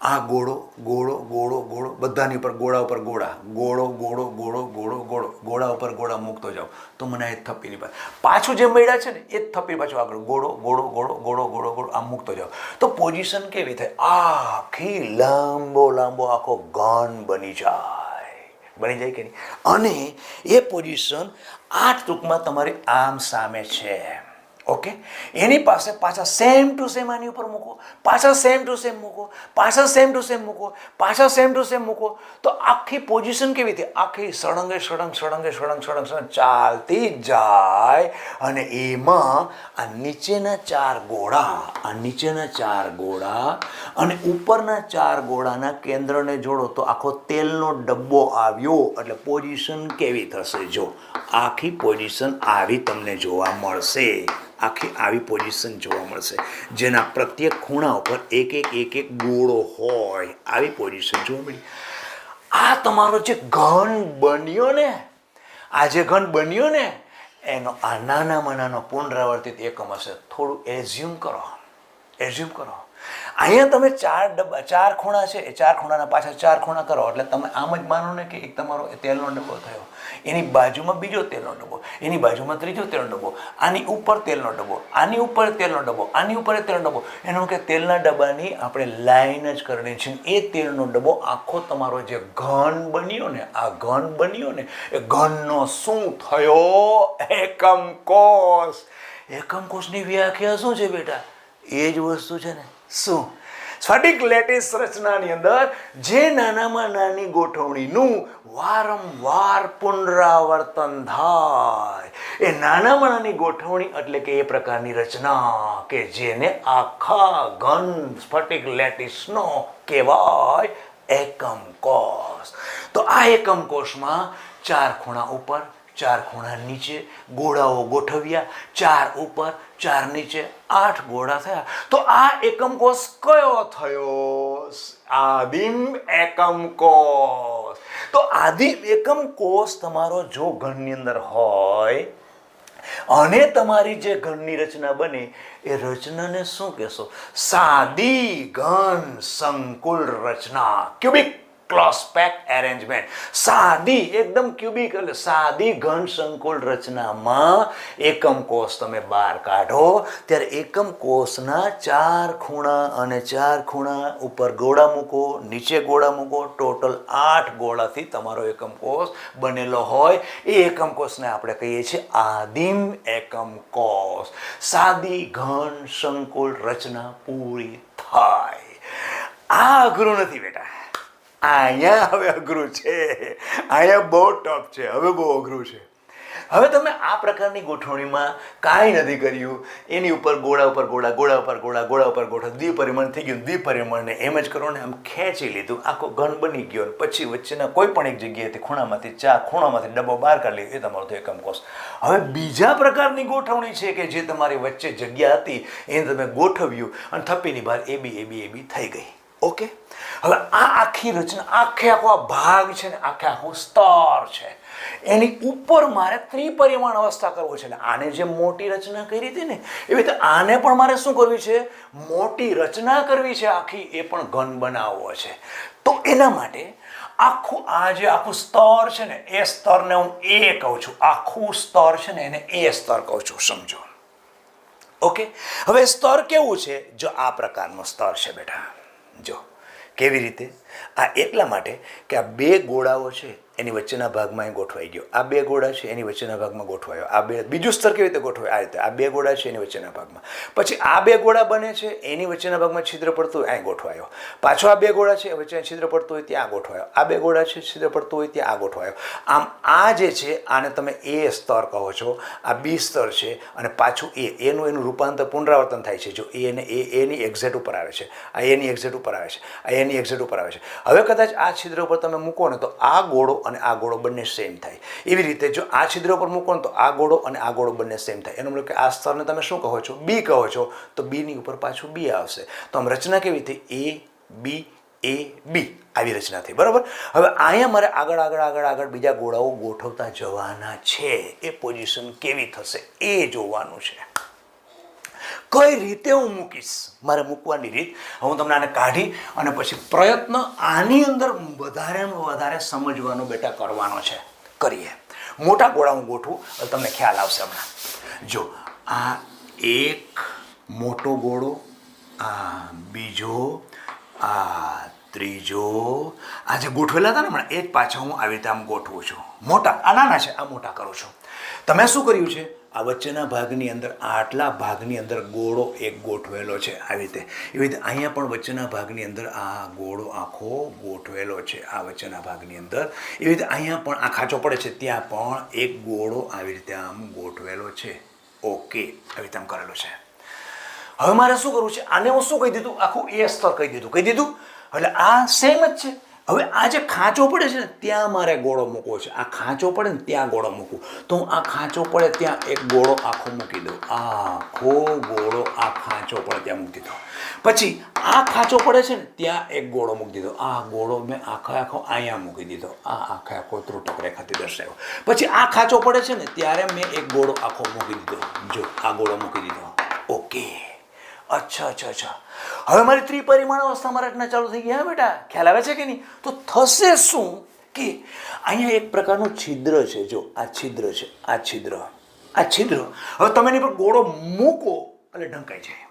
આ ગોળો ગોળો ગોળો ગોળો બધાની ઉપર ગોળા ઉપર ગોળા ગોળો ગોળો ગોળો ગોળો ગોળો ગોળા ઉપર ગોળા મૂકતો જાઓ તો મને એ થપ્પીની પાછું જે મળ્યા છે ને એ જ થપ્પી પાછું આગળ ગોળો ગોળો ગોળો ગોળો ગોળો ગોળો આમ મૂકતો જાઓ તો પોઝિશન કેવી થાય આખી લાંબો લાંબો આખો ઘન બની જાય કે નહીં અને એ પોઝિશન આ ટૂંકમાં તમારી આમ સામે છે ઓકે એની પાસે પાછા સેમ ટુ સેમ આની ઉપર મૂકો પાછા સેમ ટુ સેમ મૂકો પાછા સેમ ટુ સેમ મૂકો પાછા સેમ ટુ સેમ મૂકો તો આખી પોઝિશન કેવી થઈ આખી સળંગે સળંગ ચાલતી જાય અને એમાં આ નીચેના ચાર ગોળા અને ઉપરના ચાર ગોળાના કેન્દ્રને જોડો તો આખો તેલનો ડબ્બો આવ્યો એટલે પોઝિશન કેવી થશે જો આખી પોઝિશન આવી તમને જોવા મળશે આખી આવી પોઝિશન જોવા મળશે જેના પ્રત્યેક ખૂણા ઉપર એક એક ગોળો હોય આવી પોઝિશન જોવા મળી આ તમારો જે ઘન બન્યો ને આ જે ઘન બન્યો ને એનો આ નાનામાં નાનો પુનરાવર્તિત એકમ હશે થોડું એઝ્યુમ કરો અહીંયા તમે ચાર ખૂણા છે એ ચાર ખૂણાના પાછા ચાર ખૂણા કરો એટલે તમે આમ જ માનો ને કે એક તમારો તેલનો ડબ્બો થયો એની બાજુમાં બીજો તેલનો ડબ્બો એની બાજુમાં ત્રીજો તેલનો ડબ્બો આની ઉપર તેલનો ડબ્બો આની ઉપર તેલનો ડબ્બો આની ઉપર તેલનો ડબ્બો એનો કે તેલના ડબ્બાની આપણે લાઈન જ કરવાની છે એ તેલનો ડબ્બો આખો તમારો જે ઘન બન્યો ને આ ઘન બન્યો ને એ ઘનનો શું થયો એકમ કોષની વ્યાખ્યા શું છે બેટા એ જ વસ્તુ છે ને શું સ્ફટિક લેટિસ રચનાની અંદર જે નાનામાં નાની ગોઠવણીનું વારંવાર પુનરાવર્તન થાય એ નાનામાં નાની ગોઠવણી એટલે કે એ પ્રકારની રચના કે જેને આખા ઘન સ્ફટિક લેટિસનો કહેવાય એકમ કોષ તો આ એકમ કોષમાં ચાર ખૂણા ઉપર ચાર ખૂણા નીચે ગોળાઓ ગોઠવ્યા ચાર ઉપર ચાર નીચે 8 ગોળા થયા તો આ એકમ કોષ કયો થયો આદિમ એકમ કોષ તો આદિમ એકમ કોષ તમારો જો ઘનની અંદર હોય અને તમારી જે ઘનની રચના બને એ રચનાને શું કહેશો સાદી ઘન સંકુલ રચના ક્યુબિક ક્લોઝ પેક એરેન્જમેન્ટ સાદી એકદમ ક્યુબિક એટલે સાદી ઘન સંકુલ રચનામાં એકમ કોષ તમે બહાર કાઢો ત્યારે એકમ કોષના ચાર ખૂણા અને ચાર ખૂણા ઉપર ગોળા મૂકો નીચે ગોળા મૂકો ટોટલ 8 ગોળાથી તમારો એકમ કોષ બનેલો હોય એ એકમ કોષને આપણે કહીએ છીએ આદિમ એકમ કોષ સાદી ઘન સંકુલ રચના પૂરી થાય આ અઘરું નથી બેટા અહીંયા હવે અઘરું છે અહીંયા બહુ ટફ છે હવે બહુ અઘરું છે હવે તમે આ પ્રકારની ગોઠવણીમાં કાંઈ નથી કર્યું એની ઉપર ગોળા ઉપર ગોળા ગોળા ઉપર ગોળા ગોળા ઉપર ગોળા દ્વિપરિમાણ થઈ ગયું દ્વિપરિમાણને એમ જ કરો ને આમ ખેંચી લીધું આખો ઘન બની ગયો પછી વચ્ચેના કોઈ પણ એક જગ્યાએથી ખૂણામાંથી ડબ્બો બહાર કાઢી લીધો એ તમારો તો એકમ કોષ હવે બીજા પ્રકારની ગોઠવણી છે કે જે તમારી વચ્ચે જગ્યા હતી એને તમે ગોઠવ્યું અને થપ્પીની બહાર એબી થઈ ગઈ ઓકે હવે આ આખી રચના આખો આ ભાગ છે ને આખું સ્તર છે એની ઉપર મારે ત્રિપરિમાણ અવસ્થા કરવો છે આને જે મોટી રચના કરી હતી ને એવી રીતે આને પણ મારે શું કરવી છે મોટી રચના કરવી છે આખી એ પણ ઘન બનાવવો છે તો એના માટે આખું સ્તર છે ને એ સ્તરને હું એ કહું છું આખું સ્તર છે ને એને એ સ્તર કહું છું સમજો ઓકે હવે સ્તર કેવું છે જો આ પ્રકારનું સ્તર છે બેટા જો કેવી રીતે આ એટલા માટે કે આ બે ગોળાઓ છે એની વચ્ચેના ભાગમાં અહીં ગોઠવાઈ ગયો આ બે ગોળા છે એની વચ્ચેના ભાગમાં ગોઠવાયો આ બે બીજું સ્તર કેવી રીતે ગોઠવાય આ રીતે આ બે ગોળા છે એની વચ્ચેના ભાગમાં પછી આ બે ગોળા બને છે એની વચ્ચેના ભાગમાં છિદ્ર પડતું હોય અહીં ગોઠવાયો પાછો આ બે ગોળા છે વચ્ચે છિદ્ર પડતું હોય ત્યાં ગોઠવાયો આ બે ગોળા છે છિદ્ર પડતું હોય ત્યાં આ ગોઠવાયો આમ આ જે છે આને તમે એ સ્તર કહો છો આ બી સ્તર છે અને પાછું એનું રૂપાંતર પુનરાવર્તન થાય છે જો એની એક્ઝેટ ઉપર આવે છે આ એની એક્ઝેટ ઉપર આવે છે આ એની એક્ઝેટ ઉપર આવે છે હવે કદાચ આ છિદ્ર ઉપર તમે મૂકો ને તો આ ગોળો અને આ ગોળો બંને સેમ થાય એવી રીતે જો આ છિદ્ર ઉપર મૂકો ને તો આ ગોળો અને આ ગોળો બંને સેમ થાય એનો મતલબ કે આ સ્તરને તમે શું કહો છો બી કહો છો તો બીની ઉપર પાછું બી આવશે તો આમ રચના કેવી થઈ એ બી આવી રચના થઈ બરાબર હવે અહીંયા મારે આગળ બીજા ગોળાઓ ગોઠવતા જવાના છે એ પોઝિશન કેવી થશે એ જોવાનું છે કઈ રીતે હું મૂકીશ, મારે મૂકવાની રીત હું તમને આને કાઢી અને પછી પ્રયત્ન આની અંદર વધારે સમજવાનો બેટા કરવાનો છે. કરીએ. મોટા ગોળા હું ગોઠવું એટલે તમને ખ્યાલ આવશે હમણાં. જો આ એક મોટો ગોળો, આ બીજો, આ ત્રીજો, આ જે ગોઠવેલા હતા ને હમણાં એ જ પાછા હું આવી રીતે આમ ગોઠવું છું. મોટા આ નાના છે, આ મોટા કરું છું. તમે શું કર્યું છે, આ વચ્ચેના ભાગની અંદર આટલા ભાગની અંદર ગોળો એક ગોઠવેલો છે આવી રીતે. એવી રીતે અહીંયા પણ વચ્ચેના ભાગની અંદર આ ગોળો આખો ગોઠવેલો છે આ વચ્ચેના ભાગની અંદર. એવી રીતે અહીંયા પણ આ ખાંચો પડે છે ત્યાં પણ એક ગોળો આવી રીતે આમ ગોઠવેલો છે. ઓકે, આવી રીતે આમ કરેલો છે. હવે મારે શું કરવું છે, આને હું શું કહી દીધું, આખું એ સ્તર કહી દીધું. એટલે આ સેમ જ છે. હવે આ જે ખાંચો પડે છે ને ત્યાં મારે ગોળો મૂકવો છે. આ ખાંચો પડે ને ત્યાં ગોળો મૂકવું. તો હું આ ખાંચો પડે ત્યાં એક ગોળો આખો મૂકી દઉં. આખો ગોળો આ ખાંચો પડે ત્યાં મૂકી દીધો. પછી આ ખાંચો પડે છે ને ત્યાં એક ગોળો મૂકી દીધો. આ ગોળો મેં આખો અહીંયા મૂકી દીધો. આ આખો ત્રુટક રેખાથી દર્શાવ્યો. પછી આ ખાંચો પડે છે ને ત્યારે મેં એક ગોળો આખો મૂકી દીધો. જો આ ગોળો મૂકી દીધો. ઓકે, અચ્છા. હવે મારી ત્રિપરિમાણ અવસ્થામાં રચના ચાલુ થઈ ગઈ. હા બેટા, ખ્યાલ આવે છે કે નહીં? તો થશે શું કે અહીંયા એક પ્રકારનું છિદ્ર છે. જો આ છિદ્ર છે, આ છિદ્ર. હવે તમે એની પર ગોળો મૂકો એટલે ઢંકાઈ જાય.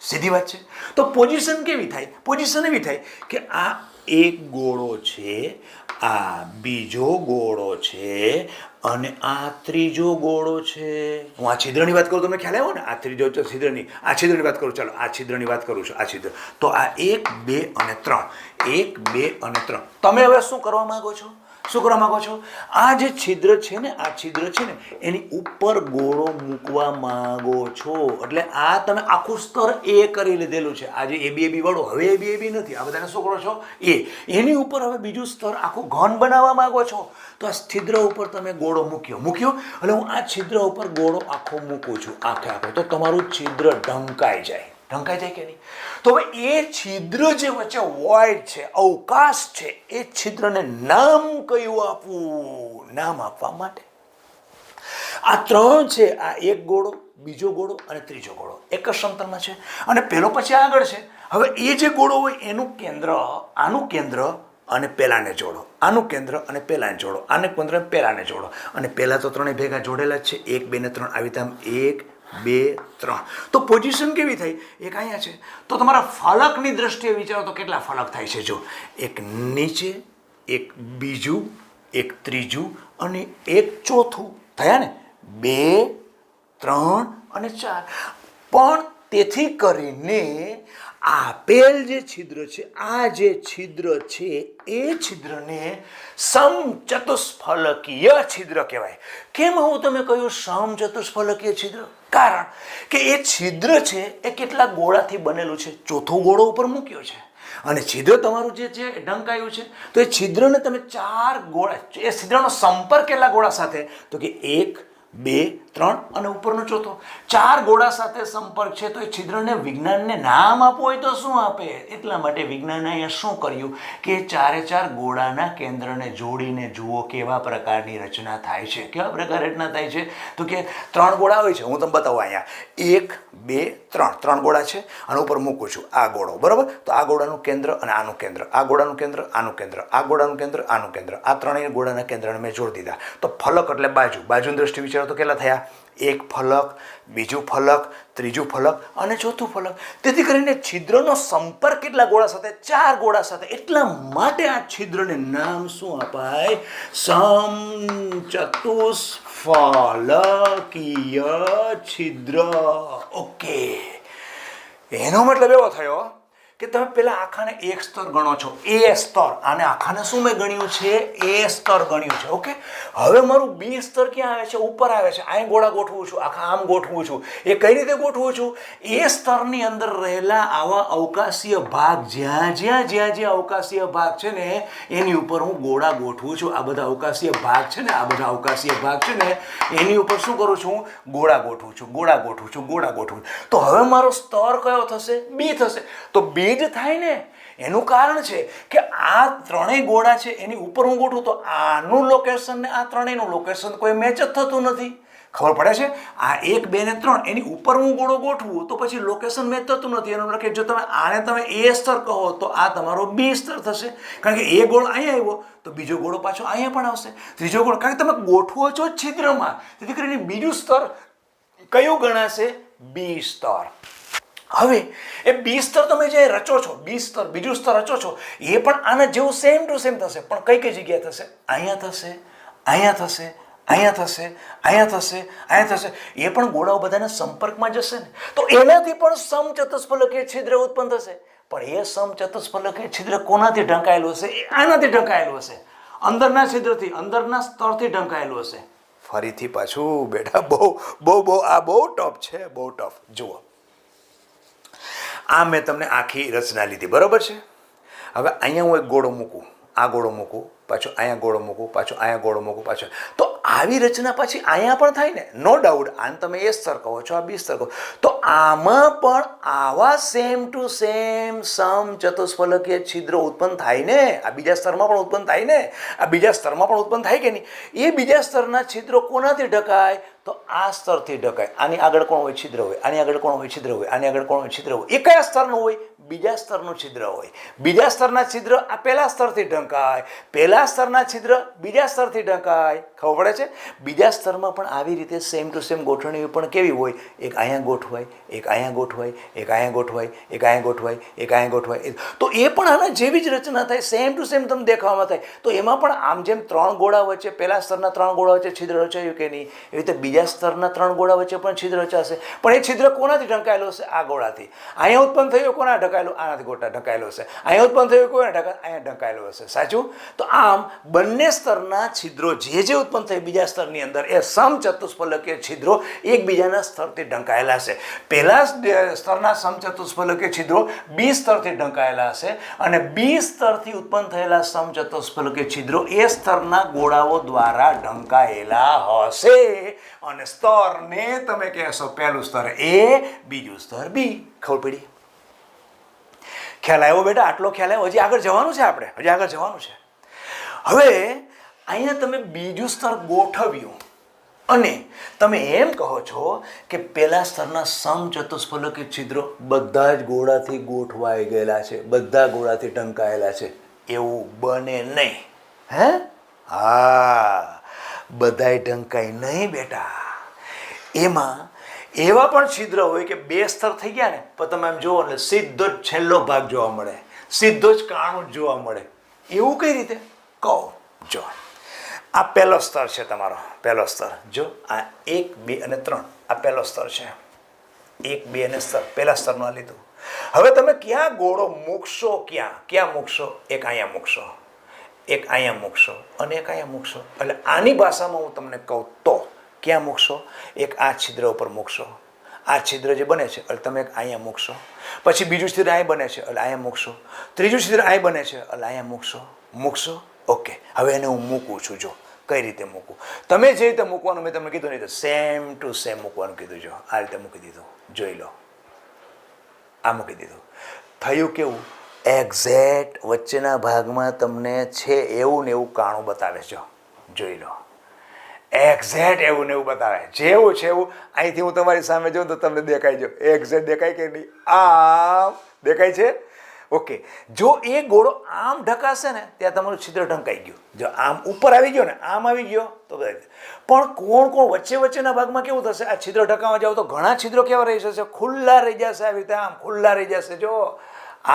સીધી વાત છે. તો પોઝિશન કેવી થાય? પોઝિશન એવી થાય કે આ એક ગોળો છે, આ બીજો ગોળો છે અને આ ત્રીજો ગોળો છે. હું આ છિદ્રની વાત કરું, તમને ખ્યાલ આવ્યો ને? આ ત્રીજો છિદ્રની, આ છિદ્રની વાત કરું. ચાલો આ છિદ્રની વાત કરું છું. આ છિદ્ર તો આ 1, 2 અને 3. 1, 2 અને 3. તમે હવે શું કરવા માંગો છો? આ જે છિદ્ર છે ને, આ છિદ્ર છે ને એની ઉપર ગોળો મૂકવા માંગો છો. એટલે આ તમે આખું સ્તર એ કરી લીધેલું છે. આ જે એબી વાળો હવે એબી નથી. આ બધાને શું કરો છો? એની ઉપર હવે બીજું સ્તર આખું ઘન બનાવવા માંગો છો. તો આ છિદ્ર ઉપર તમે ગોળો મૂક્યો એટલે હું આ છિદ્ર ઉપર ગોળો આખો મૂકું છું. આખો તો તમારું છિદ્ર ઢંકાઈ જાય કે નહીં? તો હવે એ છિદ્ર જે વચ્ચે વોઇડ છે, અવકાશ છે, એ છિદ્રને નામ કયું આપવું? નામ આપવા માટે આ 3 છે. આ એક ગોળો, બીજો ગોળો અને ત્રીજો ગોળો એક જ સમતલમાં છે અને પેલો પછી આગળ છે. હવે એ જે ગોળો હોય એનું કેન્દ્ર, આનું કેન્દ્ર અને પેલાને જોડો, આનું કેન્દ્ર અને પેલાને જોડો, આને કેન્દ્ર પેલાને જોડો. અને પેલા તો ત્રણેય ભેગા જોડેલા જ છે. 1, 2 ને 3 આવી રીતે આમ 1, 2, 3. તો પોઝિશન કેવી થઈ? એક અહીંયા છે. તો તમારા ફલકની દ્રષ્ટિએ વિચારો તો કેટલા ફલક થાય છે? જો એક નીચે, એક બીજું, એક ત્રીજું અને એક ચોથું. થયા ને? 2, 3 અને 4. પણ તેથી કરીને આપેલ જે છિદ્ર છે, આ જે છિદ્ર છે એ છિદ્રને સમચતુષ્ફલકીય છિદ્ર કહેવાય. કેમ આવું તમે કહ્યું સમચતુષ્ફલકીય છિદ્ર? કારણ કે એ છિદ્ર છે એ કેટલા ગોળાથી બનેલું છે? ચોથો ગોળો ઉપર મૂક્યો છે અને છિદ્ર તમારું જે છે ઢંકાયું છે. તો એ છિદ્રને તમે 4 ગોળા, એ છિદ્રનો સંપર્ક કેટલા ગોળા સાથે? તો કે 1, 2, 3 અને ઉપરનો ચોથો. 4 ગોળા સાથે સંપર્ક છે. તો એ છિદ્રને વિજ્ઞાનને નામ આપવું હોય તો શું આપે? એટલા માટે વિજ્ઞાને અહીંયા શું કર્યું કે 4 ગોળાના કેન્દ્રને જોડીને જુઓ કેવા પ્રકારની રચના થાય છે. કેવા પ્રકાર રચના થાય છે? તો કે 3 ગોળા હોય છે. હું તમને બતાવું અહીંયા 1, 2, 3 ગોળા છે અને ઉપર મૂકું છું આ ગોળો. બરાબર? તો આ ગોળાનું કેન્દ્ર અને આનું કેન્દ્ર, આ ગોળાનું કેન્દ્ર, આનું કેન્દ્ર, આ ગોળાનું કેન્દ્ર, આનું કેન્દ્ર, આ ત્રણેય ગોળાના કેન્દ્રને મેં જોડી દીધા. તો ફલક એટલે બાજુની દ્રષ્ટિ વિચારો તો કેટલા થયા? એક ફલક, બીજું ફલક, ત્રીજું ફલક અને ચોથું ફલક. તેથી કરીને છિદ્રનો સંપર્ક કેટલા ગોળા સાથે? 4 ગોળા સાથે. એટલા માટે આ છિદ્રને નામ શું અપાય? સમચતુષ્ફલકીય છિદ્ર. ઓકે, એનો મતલબ એવો થયો કે તમે પેલા આખાને એક સ્તર ગણો છો, એ સ્તર. આને આખાને શું મેં ગણ્યું છે? એ સ્તર ગણ્યું છે. ઓકે, હવે મારું બી સ્તર ક્યાં આવે છે? ઉપર આવે છે. અહીં ગોળા ગોઠવું છું, આખા આમ ગોઠવું છું. એ કઈ રીતે ગોઠવું છું? એ સ્તરની અંદર રહેલા આવા અવકાશીય ભાગ, જ્યાં અવકાશીય ભાગ છે ને એની ઉપર હું ગોળા ગોઠવું છું. આ બધા અવકાશીય ભાગ છે ને, એની ઉપર શું કરું છું? ગોળા ગોઠવું છું. તો હવે મારો સ્તર કયો થશે? બી થશે. તો બી જ થાય ને. એનું કારણ છે કે આ ત્રણેય ગોળા છે એની ઉપર હું ગોઠવું તો આનું લોકેશન ને આ ત્રણેયનું લોકેશન કોઈ મેચ જ થતું નથી. ખબર પડે છે? આ 1 2 ને 3 એની ઉપર હું ગોળો ગોઠવું તો પછી લોકેશન મેચ થતું નથી. એનો મતલબ કે જો તમે આને તમે A સ્તર કહો તો આ તમારો B સ્તર થશે, કારણ કે એ ગોળો અહીંયા આવ્યો તો બીજો ગોળો પાછો અહીંયા પણ આવશે, ત્રીજો ગોળો, કારણ કે તમે ગોઠવો છો છિદ્રમાં, તેથી કરીને બીજું સ્તર કયું ગણાશે? B સ્તર. હવે એ B સ્તર તમે જે રચો છો, B સ્તર બીજું સ્તર રચો છો, એ પણ આના જેવું સેમ ટુ સેમ થશે, પણ કઈ કઈ જગ્યાએ થશે? અહીંયા થશે, અહીંયા થશે, અહીંયા થશે, અહીંયા થશે, અહીંયા થશે. એ પણ ગોળાઓ બધાના સંપર્કમાં જશે ને, તો એનાથી પણ સમચતુષ્ફલકીય છિદ્ર ઉત્પન્ન થશે. પણ એ સમચતુષ્ફલકીય છિદ્ર કોનાથી ઢંકાયેલું હશે? એ આનાથી ઢંકાયેલું હશે, અંદરના છિદ્રથી, અંદરના સ્તરથી ઢંકાયેલું હશે. ફરીથી પાછું બેટા બહુ આ બહુ ટફ છે, બહુ ટફ. જુઓ, આ મેં તમને આખી રચના લીધી, બરોબર છે? હવે અહીંયા હું એક ગોળો મૂકું, આ ગોળો મૂકું, પાછો અહીંયા ગોળો મૂકું, પાછો અહીંયા ગોળો મૂકું, પાછો, તો આવી રચના પછી અહીંયા પણ થાય ને, નો ડાઉટ. આને તમે A સ્તર કહો છો, આ B સ્તર કહો, તો આમાં પણ આવા સેમ ટુ સેમ સમચતુષ્ફલકીય છિદ્રો ઉત્પન્ન થાય ને. આ બીજા સ્તરમાં પણ ઉત્પન્ન થાય ને, આ બીજા સ્તરમાં પણ ઉત્પન્ન થાય કે નહીં? એ બીજા સ્તરના છિદ્રો કોનાથી ઢકાય? તો આ સ્તરથી ઢકાય. આની આગળ કોણ હોય? છિદ્ર હોય. આની આગળ કોણ હોય? છિદ્ર હોય. આની આગળ કોણ હોય? છિદ્ર હોય. એ કયા સ્તરનું હોય? બીજા સ્તરનું છિદ્ર હોય. બીજા સ્તરના છિદ્ર આ પહેલા સ્તરથી ઢંકાય, પહેલા સ્તરના છિદ્ર બીજા સ્તરથી ઢંકાય. ખબર પડે છે? બીજા સ્તરમાં પણ આવી રીતે સેમ ટુ સેમ ગોઠવણી પણ કેવી હોય? એક અહીંયા ગોઠવાય, એક અહીંયા ગોઠવાય, એક અહીંયા ગોઠવાય, એક અહીંયા ગોઠવાય, એક અહીંયા ગોઠવાય. તો એ પણ આના જેવી જ રચના થાય, સેમ ટુ સેમ તમને દેખાવામાં થાય. તો એમાં પણ આમ જેમ 3 ગોળા વચ્ચે, પહેલા સ્તરના 3 ગોળા વચ્ચે છિદ્ર રચાયું કે નહીં, એવી રીતે બીજા સ્તરના 3 ગોળા વચ્ચે પણ છિદ્ર રચાશે. પણ એ છિદ્ર કોનાથી ઢંકાયેલું હશે? આ ગોળાથી. અહીંયા ઉત્પન્ન થયું કોના ઢંકાયેલું? આનાથી ગોટા ઢંકાયેલું હશે. અહીંયા ઉત્પન્ન થયું કોના ઢંકાયેલું? અહીંયા ઢંકાયેલું હશે. સાચું? તો આમ બંને સ્તરના છિદ્રો જે ઉત્પન્ન થાય બીજા સ્તરની અંદર, એ સમચતુષ્ફલકીય છિદ્રો એકબીજાના સ્તરથી ઢંકાયેલા છે. પહેલા સ્તરના સમચતુષ્ફલકીય છિદ્રો B સ્તરથી ઢંકાયેલા હશે, અને B સ્તરથી ઉત્પન્ન થયેલા સમચતુષ્ફલકીય છિદ્રો એ સ્તરના ગોળાઓ દ્વારા ઢંકાયેલા હશે. અને સ્તરને તમે કહેશો પહેલું સ્તર A, બીજું સ્તર B. ખબર પડી? ખ્યાલ આવ્યો બેટા? આટલો ખ્યાલ આવ્યો? હજી આગળ જવાનું છે આપણે, હજી આગળ જવાનું છે. હવે અહીંયા તમે બીજું સ્તર ગોઠવ્યું અને તમે એમ કહો છો કે પહેલા સ્તરના સમચતુષ્ફલકીય છિદ્રો બધા જ ગોળાથી ગોઠવાઈ ગયેલા છે, બધા ગોળાથી ઢંકાયેલા છે. એવું બને નહીં. હે? હા, બધાય ઢંકાય નહીં બેટા. એમાં એવા પણ છિદ્ર હોય કે 2 સ્તર થઈ ગયા ને, પણ તમે એમ જુઓ એટલે સીધો જ છેલ્લો ભાગ જોવા મળે, સીધો જ કાણું જ જોવા મળે. એવું કઈ રીતે? કહો. જો, આ પહેલો સ્તર છે તમારો, પહેલો સ્તર. જો આ 1 2 અને 3 આ પહેલો સ્તર છે. 1 2 અને સ્તર પહેલા સ્તરનું આ લીધું. હવે તમે ક્યાં ગોળો મૂકશો? ક્યાં મૂકશો? એક અહીંયા મૂકશો, એક અહીંયા મૂકશો, અને એક અહીંયા મૂકશો. એટલે આની ભાષામાં હું તમને કહું તો ક્યાં મૂકશો? એક આ છિદ્ર ઉપર મૂકશો. આ છિદ્ર જે બને છે એટલે તમે એક અહીંયા મૂકશો. પછી બીજું છિદ્ર અહીં બને છે એટલે અહીંયા મૂકશો. ત્રીજું છિદ્ર અહીં બને છે એટલે અહીંયા મૂકશો. ઓકે, હવે એને હું મૂકું છું. જો કઈ રીતે મૂકું? તમે જે રીતે મૂકવાનું મેં તમને કીધું નહીં, તો સેમ ટુ સેમ મૂકવાનું કીધું. જો આ રીતે મૂકી દીધું, જોઈ લો. આ મૂકી દીધું. થયું કેવું? એક્ઝેક્ટ વચ્ચેના ભાગમાં તમને છે એવું ને એવું કાણું બતાવે. જો જોઈ લો, એક્ઝેક્ટ એવું ને એવું બતાવે, જેવું છે એવું. અહીંથી હું તમારી સામે જોઉં તો તમને દેખાય. જો એક્ઝેક્ટ દેખાય કે નહીં? આમ દેખાય છે. ઓકે, જો એ ગોળો આમ ઢકાશે ને ત્યાં તમારું છિદ્ર ઢંકાઈ ગયું. જો આમ ઉપર આવી ગયો ને, આમ આવી ગયો તો પણ કોણ વચ્ચેના ભાગમાં કેવું થશે? આ છિદ્ર ઢકાવા જાવ તો ઘણા છિદ્રો કેવા રહી જશે? ખુલ્લા રહી જશે. આવી રીતે આમ ખુલ્લા રહી જશે. જો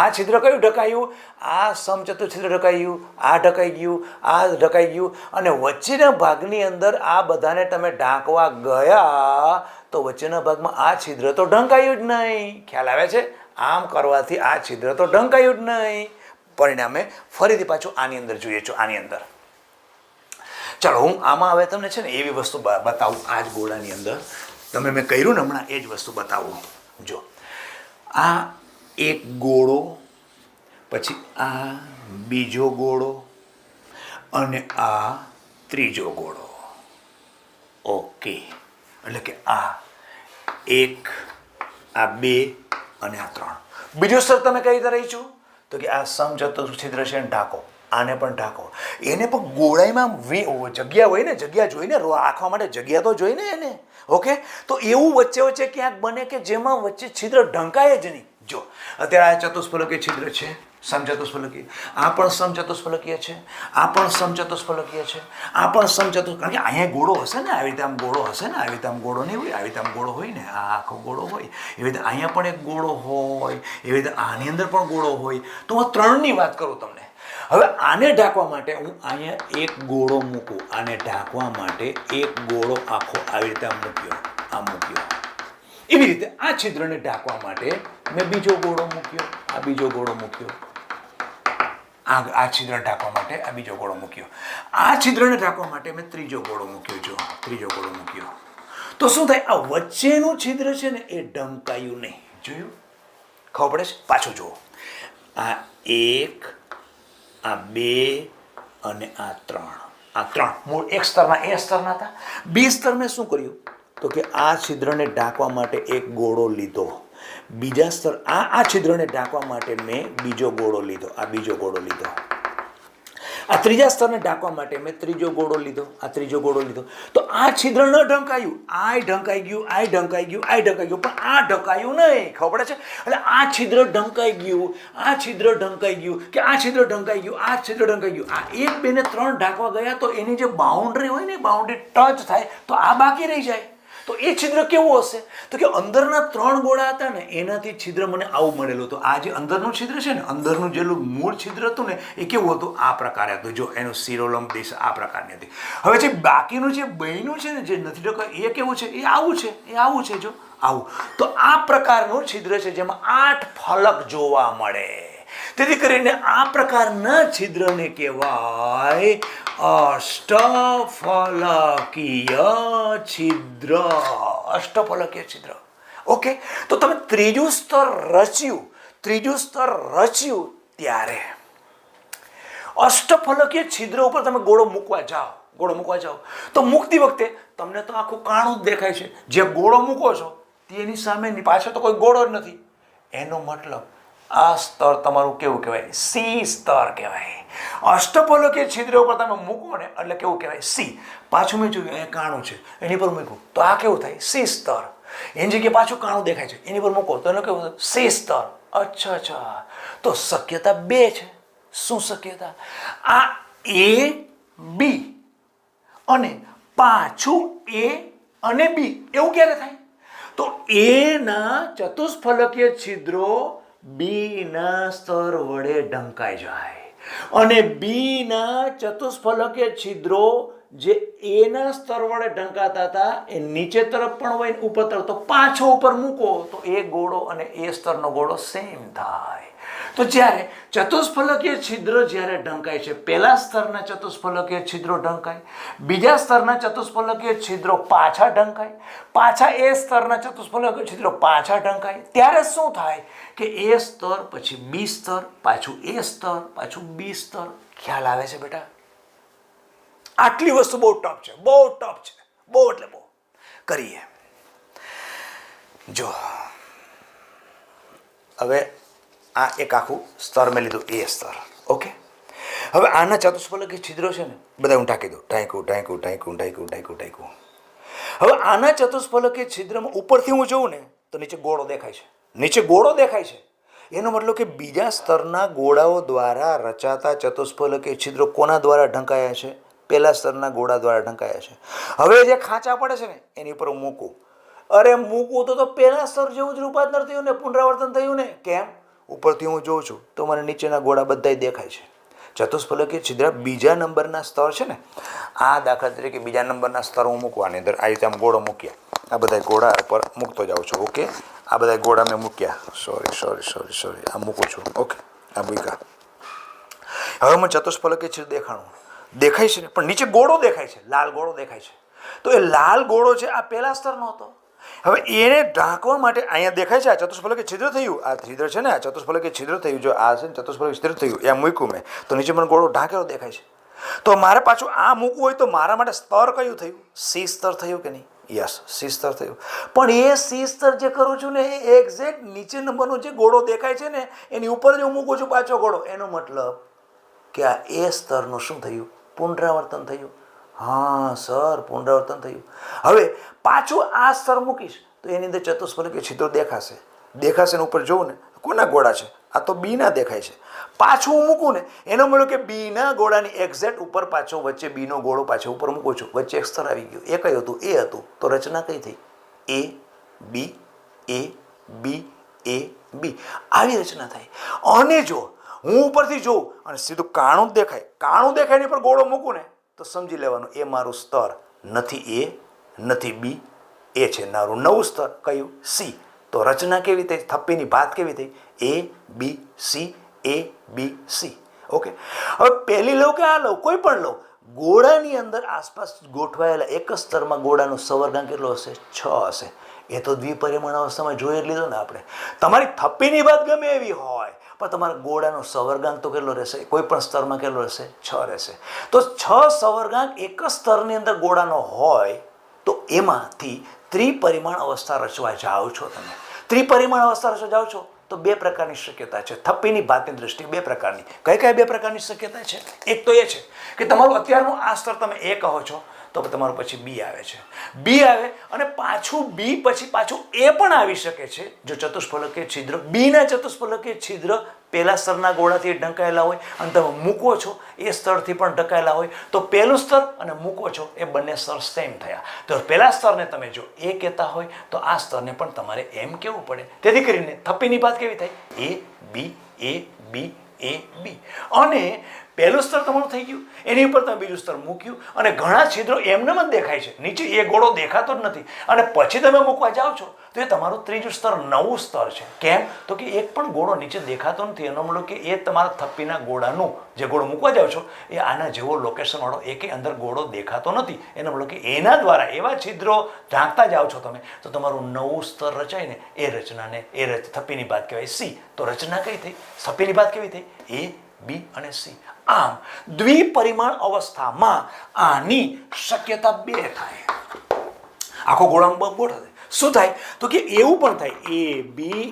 આ છિદ્ર કયું ઢકાયું? આ સમચતુર છિદ્ર ઢકાયું, આ ઢકાઈ ગયું, આ ઢકાઈ ગયું. અને વચ્ચેના ભાગની અંદર આ બધાને તમે ઢાંકવા ગયા તો વચ્ચેના ભાગમાં આ છિદ્ર તો ઢંકાયું જ નહીં. ખ્યાલ આવે છે? આમ કરવાથી આ છિદ્ર તો ઢંકાયું જ નહીં. પરિણામે ફરીથી પાછું આની અંદર જોઈએ છો, આની અંદર. ચાલો, હું આમાં હવે તમને છે ને એવી વસ્તુ બતાવું. આ જ ગોળાની અંદર તમે મેં કર્યું ને હમણાં એ જ વસ્તુ બતાવું. જો આ એક ગોળો, પછી આ બીજો ગોળો, અને આ ત્રીજો ગોળો. ઓકે, એટલે કે આ 1, આ 2 અને આ 3. બીજું સ્તર તમે કઈ રીતે રહી છું? તો કે આ સમચતુર છિદ્ર છે ને ઢાંકો. આને પણ ઢાંકો. એને પણ ગોળાઈમાં જગ્યા હોય ને, જગ્યા જોઈને રાખવા માટે જગ્યા તો જોઈને એને. ઓકે, તો એવું વચ્ચે વચ્ચે ક્યાંક બને કે જેમાં વચ્ચે છિદ્ર ઢંકાય જ નહીં. જો અત્યારે આ ચતુષ્ફલકીય છિદ્ર છે, સમચતુષ્ફલકીય. આ પણ સમચતુષ્ફલકીય છે, આ પણ સમચતુષ્ફલકીય છે, આ પણ સમચતુષ્, કારણ કે અહીંયા ગોળો હશે ને, આવી રીતે આમ ગોળો હશે ને, આવી રીતે આમ ગોળો નહીં હોય, આવી રીતે આમ ગોળો હોય ને, આ આખો ગોળો હોય, એવી રીતે અહીંયા પણ એક ગોળો હોય, એવી રીતે આની અંદર પણ ગોળો હોય. તો હું ત્રણની વાત કરું તમને. હવે આને ઢાંકવા માટે હું અહીંયા એક ગોળો મૂકું, આને ઢાંકવા માટે એક ગોળો આખો આવી રીતે આમ મૂક્યો, આમ મૂક્યો. એવી રીતે આ છિદ્રને ઢાંકવા માટે મેં બીજો ગોળો મૂક્યો, આ બીજો ગોળો મૂક્યો. આ છિદ્ર ઢાંકવા માટે આ બીજો ગોળો મૂક્યો. આ છિદ્રને ઢાંકવા માટે મેં ત્રીજો ગોળો મૂક્યો. જો ત્રીજો ગોળો મૂક્યો. તો શું થાય, આ વચ્ચેનું છિદ્ર છે ને એ ઢંકાયું નહીં. જોયું? ખબર પડે છે? પાછું જુઓ. આ એક, આ બે અને આ ત્રણ. આ ત્રણ મૂળ એક સ્તરના એ સ્તરના હતા. બી સ્તર મેં શું કર્યું તો કે આ છિદ્રને ઢાંકવા માટે એક ગોળો લીધો. બીજા સ્તર આ છિદ્રને ઢાંકવા માટે મેં બીજો ગોળો લીધો, આ બીજો ગોળો લીધો. આ ત્રીજા સ્તરને ઢાંકવા માટે મેં ત્રીજો ગોળો લીધો, આ ત્રીજો ગોળો લીધો. તો આ છિદ્ર ન ઢંકાયું, આ ઢંકાઈ ગયું, આ ઢંકાઈ ગયું, આ ઢંકાઈ ગયું, પણ આ ઢંકાયું નહીં. ખબર પડે છે? એટલે આ છિદ્ર ઢંકાઈ ગયું, આ છિદ્ર ઢંકાઈ ગયું, કે આ છિદ્ર ઢંકાઈ ગયું, આ છિદ્ર ઢંકાઈ ગયું. આ એક, બે ને ત્રણ ઢાંકવા ગયા તો એની જે બાઉન્ડ્રી હોય ને, બાઉન્ડ્રી ટચ થાય તો આ બાકી રહી જાય. તો એ છિદ્ર કેવું હશે તો કે અંદરના ત્રણ ગોળા હતા ને એનાથી છિદ્ર મને આવું મળેલું હતું. આ જે અંદરનું છિદ્ર છે ને, અંદરનું જેલું મૂળ છિદ્ર હતું ને એ કેવું હતું, આ પ્રકારે હતું. જો એનું શિરોલંબ દિશા આ પ્રકારની હતી. હવે જે બાકીનું જે બહેનું છે ને, જે નથી ઢંકાયું, એ કેવું છે, એ આવું છે, એ આવું છે. જો આવું. તો આ પ્રકારનું છિદ્ર છે જેમાં 8 ફલક જોવા મળે. તેથી કરીને આ પ્રકારના છિદ્રને કહેવાય અષ્ટફલકીય છિદ્ર. અષ્ટફલકીય છિદ્ર. ઓકે, તો તમે ત્રીજું સ્તર રચ્યું ત્યારે અષ્ટફલકીય છિદ્ર ઉપર તમે ગોળો મૂકવા જાઓ તો મૂકતી વખતે તમને તો આખું કાણું જ દેખાય છે. જે ગોળો મૂકો છો તેની સામેની પાછળ તો કોઈ ગોળો જ નથી. એનો મતલબ આ સ્તર તમારું કેવું કહેવાય, સી સ્તર કહેવાય. અષ્ટફલકીય છિદ્ર ઉપર તમે મૂકો ને એટલે કેવું કહેવાય, સી. પાછું મેં જોયું અહીંયા કાણું છે, એની પર મૂક્યું તો આ કેવું થાય, સી સ્તર. એની જગ્યાએ પાછું કાણું દેખાય છે, એની પર મૂકો તો એનું કેવું થાય, સી સ્તર. અચ્છા, તો શક્યતા બે છે. શું શક્યતા? આ એ બી અને પાછું એ અને બી એવું ક્યારે થાય તો એના ચતુષ્ફલકીય છિદ્રો બી ના સ્તર વડે ઢંકાઈ જાય અને બી ના ચતુષ્ફલકીય છિદ્રો જે એના સ્તર વડે ઢંકાતા હતા એ નીચે તરફ પણ હોય ઉપર તરફ, તો પાછો ઉપર મૂકો તો એ ગોળો અને એ સ્તરનો ગોળો સેમ થાય. તો જ્યારે ચતુષ્ફલકીય છિદ્ર જ્યારે ઢંકાય છે, પહેલા સ્તરના ચતુષ્ફલકીય છિદ્રો ઢંકાય, બીજા સ્તરના ચતુષ્ફલકીય છિદ્રો પાછા ઢંકાય, પાછા એ સ્તરના ચતુષ્ફલકીય છિદ્રો પાછા ઢંકાય, ત્યારે શું થાય કે એ સ્તર પછી બી સ્તર, પાછું એ સ્તર, પાછું બી સ્તર. ખ્યાલ આવે છે બેટા? આટલી વસ્તુ બહુ ટફ છે, બહુ ટફ છે, બહુ એટલે બહુ. કરીએ. જો હવે આ એક આખું સ્તર મેં લીધું, એ સ્તર. ઓકે, હવે આના ચતુષ્ફલકીય છિદ્રો છે ને બધા હું ટાંકી દઉં, ટાંક્યું. હવે આના ચતુષ્ફલકીય છિદ્રમાં ઉપરથી હું જોઉં ને તો નીચે ગોળો દેખાય છે, નીચે ગોળો દેખાય છે. એનો મતલબ કે બીજા સ્તરના ગોળાઓ દ્વારા રચાતા ચતુષ્ફલકીય છિદ્રો કોના દ્વારા ઢંકાયા છે? પહેલા સ્તરના ગોળા દ્વારા ઢંકાયા છે. હવે જે ખાંચા પડે છે ને એની ઉપર હું મૂકું, અરે મૂકું તો પહેલા સ્તર જેવું જ રૂપાંતર થયું ને, પુનરાવર્તન થયું ને. કેમ? ઉપરથી હું જોઉં છું તો મને નીચેના ગોળા બધાય દેખાય છે. ચતુષ્ફલકીય છિદ્ર બીજા નંબરના સ્તર છે ને, આ દાખલા તરીકે બીજા નંબરના સ્તર હું મૂકવાની અંદર આ રીતે આમ ગોળો મૂક્યા, આ બધા ગોળા પર મૂકતો જાઉં છું. ઓકે, આ બધા ગોળા મેં મૂક્યા, સોરી આ મૂકું છું. ઓકે, આ મૂક્યા. હવે મને ચતુષ્ફલકીય છિદ્ર દેખાય છે ને, પણ નીચે ગોળો દેખાય છે, લાલ ગોળો દેખાય છે. તો એ લાલ ગોળો છે આ પહેલા સ્તરનો હતો. હવે એને ઢાંકવા માટે અહીંયા દેખાય છે આ ચતુષ્ફલકીય છિદ્ર થયું, આ છિદ્ર છે ને, આ ચતુષ્ફલકીય છિદ્ર થયું. જો આ છે ને ચતુષ્ફલકીય છિદ્ર થયું, એ મૂક્યું મેં તો નીચે મને ગોળો ઢાંકેલો દેખાય છે. તો મારે પાછું આ મૂકવું હોય તો મારા માટે સ્તર કયું થયું? સી સ્તર થયું કે નહીં? યસ, સી સ્તર થયું. પણ એ સી સ્તર જે કરું છું ને એ એક્ઝેક્ટ નીચે નંબરનો જે ગોળો દેખાય છે ને એની ઉપર જ હું મૂકું છું પાછો ગોળો. એનો મતલબ કે આ એ સ્તરનું શું થયું? પુનરાવર્તન થયું. હા સર, પુનરાવર્તન થયું. હવે પાછું આ સ્તર મૂકીશ તો એની અંદર ચતુષ્ફલકીય છિદ્રો દેખાશે. દેખાશે ને ઉપર જોઉં ને કોના ગોળા છે? આ તો બીના દેખાય છે. પાછું હું મૂકું ને એનો મળ્યો કે બીના ગોળાની એક્ઝેક્ટ ઉપર પાછો વચ્ચે બીનો ગોળો પાછો ઉપર મૂકું છું, વચ્ચે એક સ્તર આવી ગયું. એ કયું હતું? એ હતું. તો રચના કઈ થઈ? એ બી એ બી એ બી આવી રચના થાય. અને જો હું ઉપરથી જોઉં અને સીધું કાણું જ દેખાય, કાણું દેખાય એની પર ગોળો મૂકું ને તો સમજી લેવાનું એ મારું સ્તર નથી. એ નથી બી, એ છે મારું નવું સ્તર. કયું? સી. તો રચના કેવી થઈ? થપ્પીની ભાત કેવી થઈ? એ બી સી, એ બી સી. ઓકે, હવે પહેલી લઉં કે આ લઉં? કોઈ પણ લઉં. ગોળાની અંદર આસપાસ ગોઠવાયેલા એક જ સ્તરમાં ગોળાનો સવર્ગાંક કેટલો હશે? 6 હશે. એ તો દ્વિપરિમાણ અવસ્થામાં જોઈ જ લીધો ને આપણે. તમારી થપ્પીની વાત ગમે એવી હોય પણ તમારા ગોળાનો સવર્ગાંક તો કેટલો રહેશે? કોઈ પણ સ્તરમાં કેટલો રહેશે? 6 રહેશે. તો 6 સવર્ગાંક એક જ સ્તરની અંદર ગોળાનો હોય તો એમાંથી ત્રિપરિમાણ અવસ્થા રચવા જાઓ છો તમે. ત્રિપરિમાણ અવસ્થા રચવા જાઓ છો તો 2 પ્રકારની શક્યતા છે. થપ્પીની ભાતની દ્રષ્ટિએ 2 પ્રકારની. કઈ 2 પ્રકારની શક્યતા છે? એક તો એ છે કે તમારું અત્યારનું આ સ્તર તમે એ કહો છો તો તમારું પછી બી આવે છે. બી આવે અને પાછું બી પછી પાછું એ પણ આવી શકે છે જો ચતુષ્ફલકીય છિદ્ર, બીના ચતુષ્ફલકીય છિદ્ર પહેલા સ્તરના ગોળાથી ઢંકાયેલા હોય અને તમે મૂકો છો એ સ્તરથી પણ ઢંકાયેલા હોય તો પહેલું સ્તર અને મૂકો છો એ બંને સ્તર સેમ થયા. તો પહેલા સ્તરને તમે જો એ કહેતા હોય તો આ સ્તરને પણ તમારે એમ કહેવું પડે. તેથી કરીને થપ્પીની વાત કેવી થાય? એ બી એ બી એ બી. અને પહેલું સ્તર તમારું થઈ ગયું, એની ઉપર તમે બીજું સ્તર મૂક્યું અને ઘણા છિદ્રો એમનેમ જ દેખાય છે, નીચે એ ગોળો દેખાતો જ નથી. અને પછી તમે મૂકવા જાઓ છો તો એ તમારું ત્રીજું સ્તર નવું સ્તર છે. કેમ? તો કે એક પણ ગોળો નીચે દેખાતો નથી. એનો મતલબ કે એ તમારા થપ્પીના ગોળાનું જે ગોળો મૂકવા જાઓ છો એ આના જેવો લોકેશન વાળો એકે અંદર ગોળો દેખાતો નથી. એનો મતલબ કે એના દ્વારા એવા છિદ્રો ઢાંકતા જાઓ છો તમે તો તમારું નવું સ્તર રચાય ને એ રચનાને થપ્પીની ભાત કહેવાય સી. તો રચના કઈ થઈ? થપ્પીની ભાત કેવી થઈ? એ બી અને સી. આમ દ્વિપરિમાણ અવસ્થામાં આની શક્યતા 2 થાય. આખો ગોળામાં ગોઠવે શું થાય? તો કે એવું પણ થાય એ બી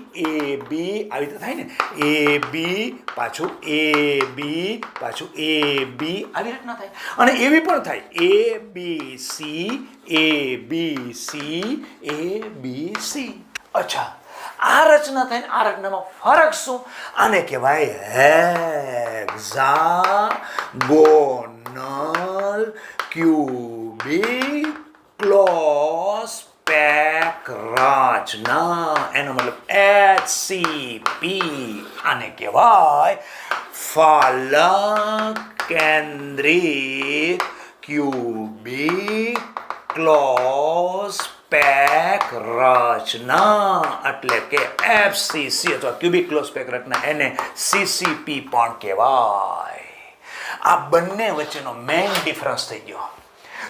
આવી રીતે થાય ને, એ બી પાછું એ બી પાછું એ બી આવી રીતના થાય. અને એવી પણ થાય એ બી સી એ બી સી એ બી સી. અચ્છા, આ રચના થાય ને આ રચનામાં ફરક શું? આને કહેવાય હેક્ઝાગોનલ ક્યુબિક ક્લોસ્પેક રચના. એનો મતલબ HCP. આને કહેવાય ફલક કેન્દ્રિત ક્યુબિક ક્લોસ્પેક રચના એટલે કે FCC અથવા ક્યુબિક ક્લોસ્પેક રચના, એને CCP પણ કહેવાય. આ બંને વચ્ચેનો મેઇન ડિફરન્સ થઈ ગયો.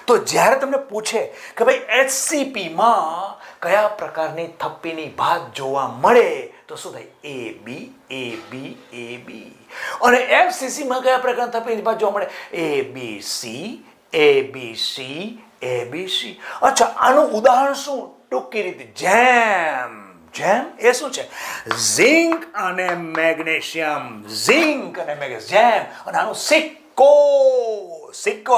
તો જ્યારે તમને પૂછે કે ભાઈ HCP માં કયા પ્રકારની થપ્પીની ભાત જોવા મળે તો શું થાય? એ બી એ બી એ બી. અને FCC માં કયા પ્રકારની થપ્પીની ભાત જોવા મળે? એ બી સી એ બી સી એ બી સી. અચ્છા, આનું ઉદાહરણ શું? ટૂંકી રીતે જેમ. એ શું છે? ઝિંક અને મેગ્નેશિયમ. ઝિંક અને મેગ્નેશિયમ. અને આનું સિક્કો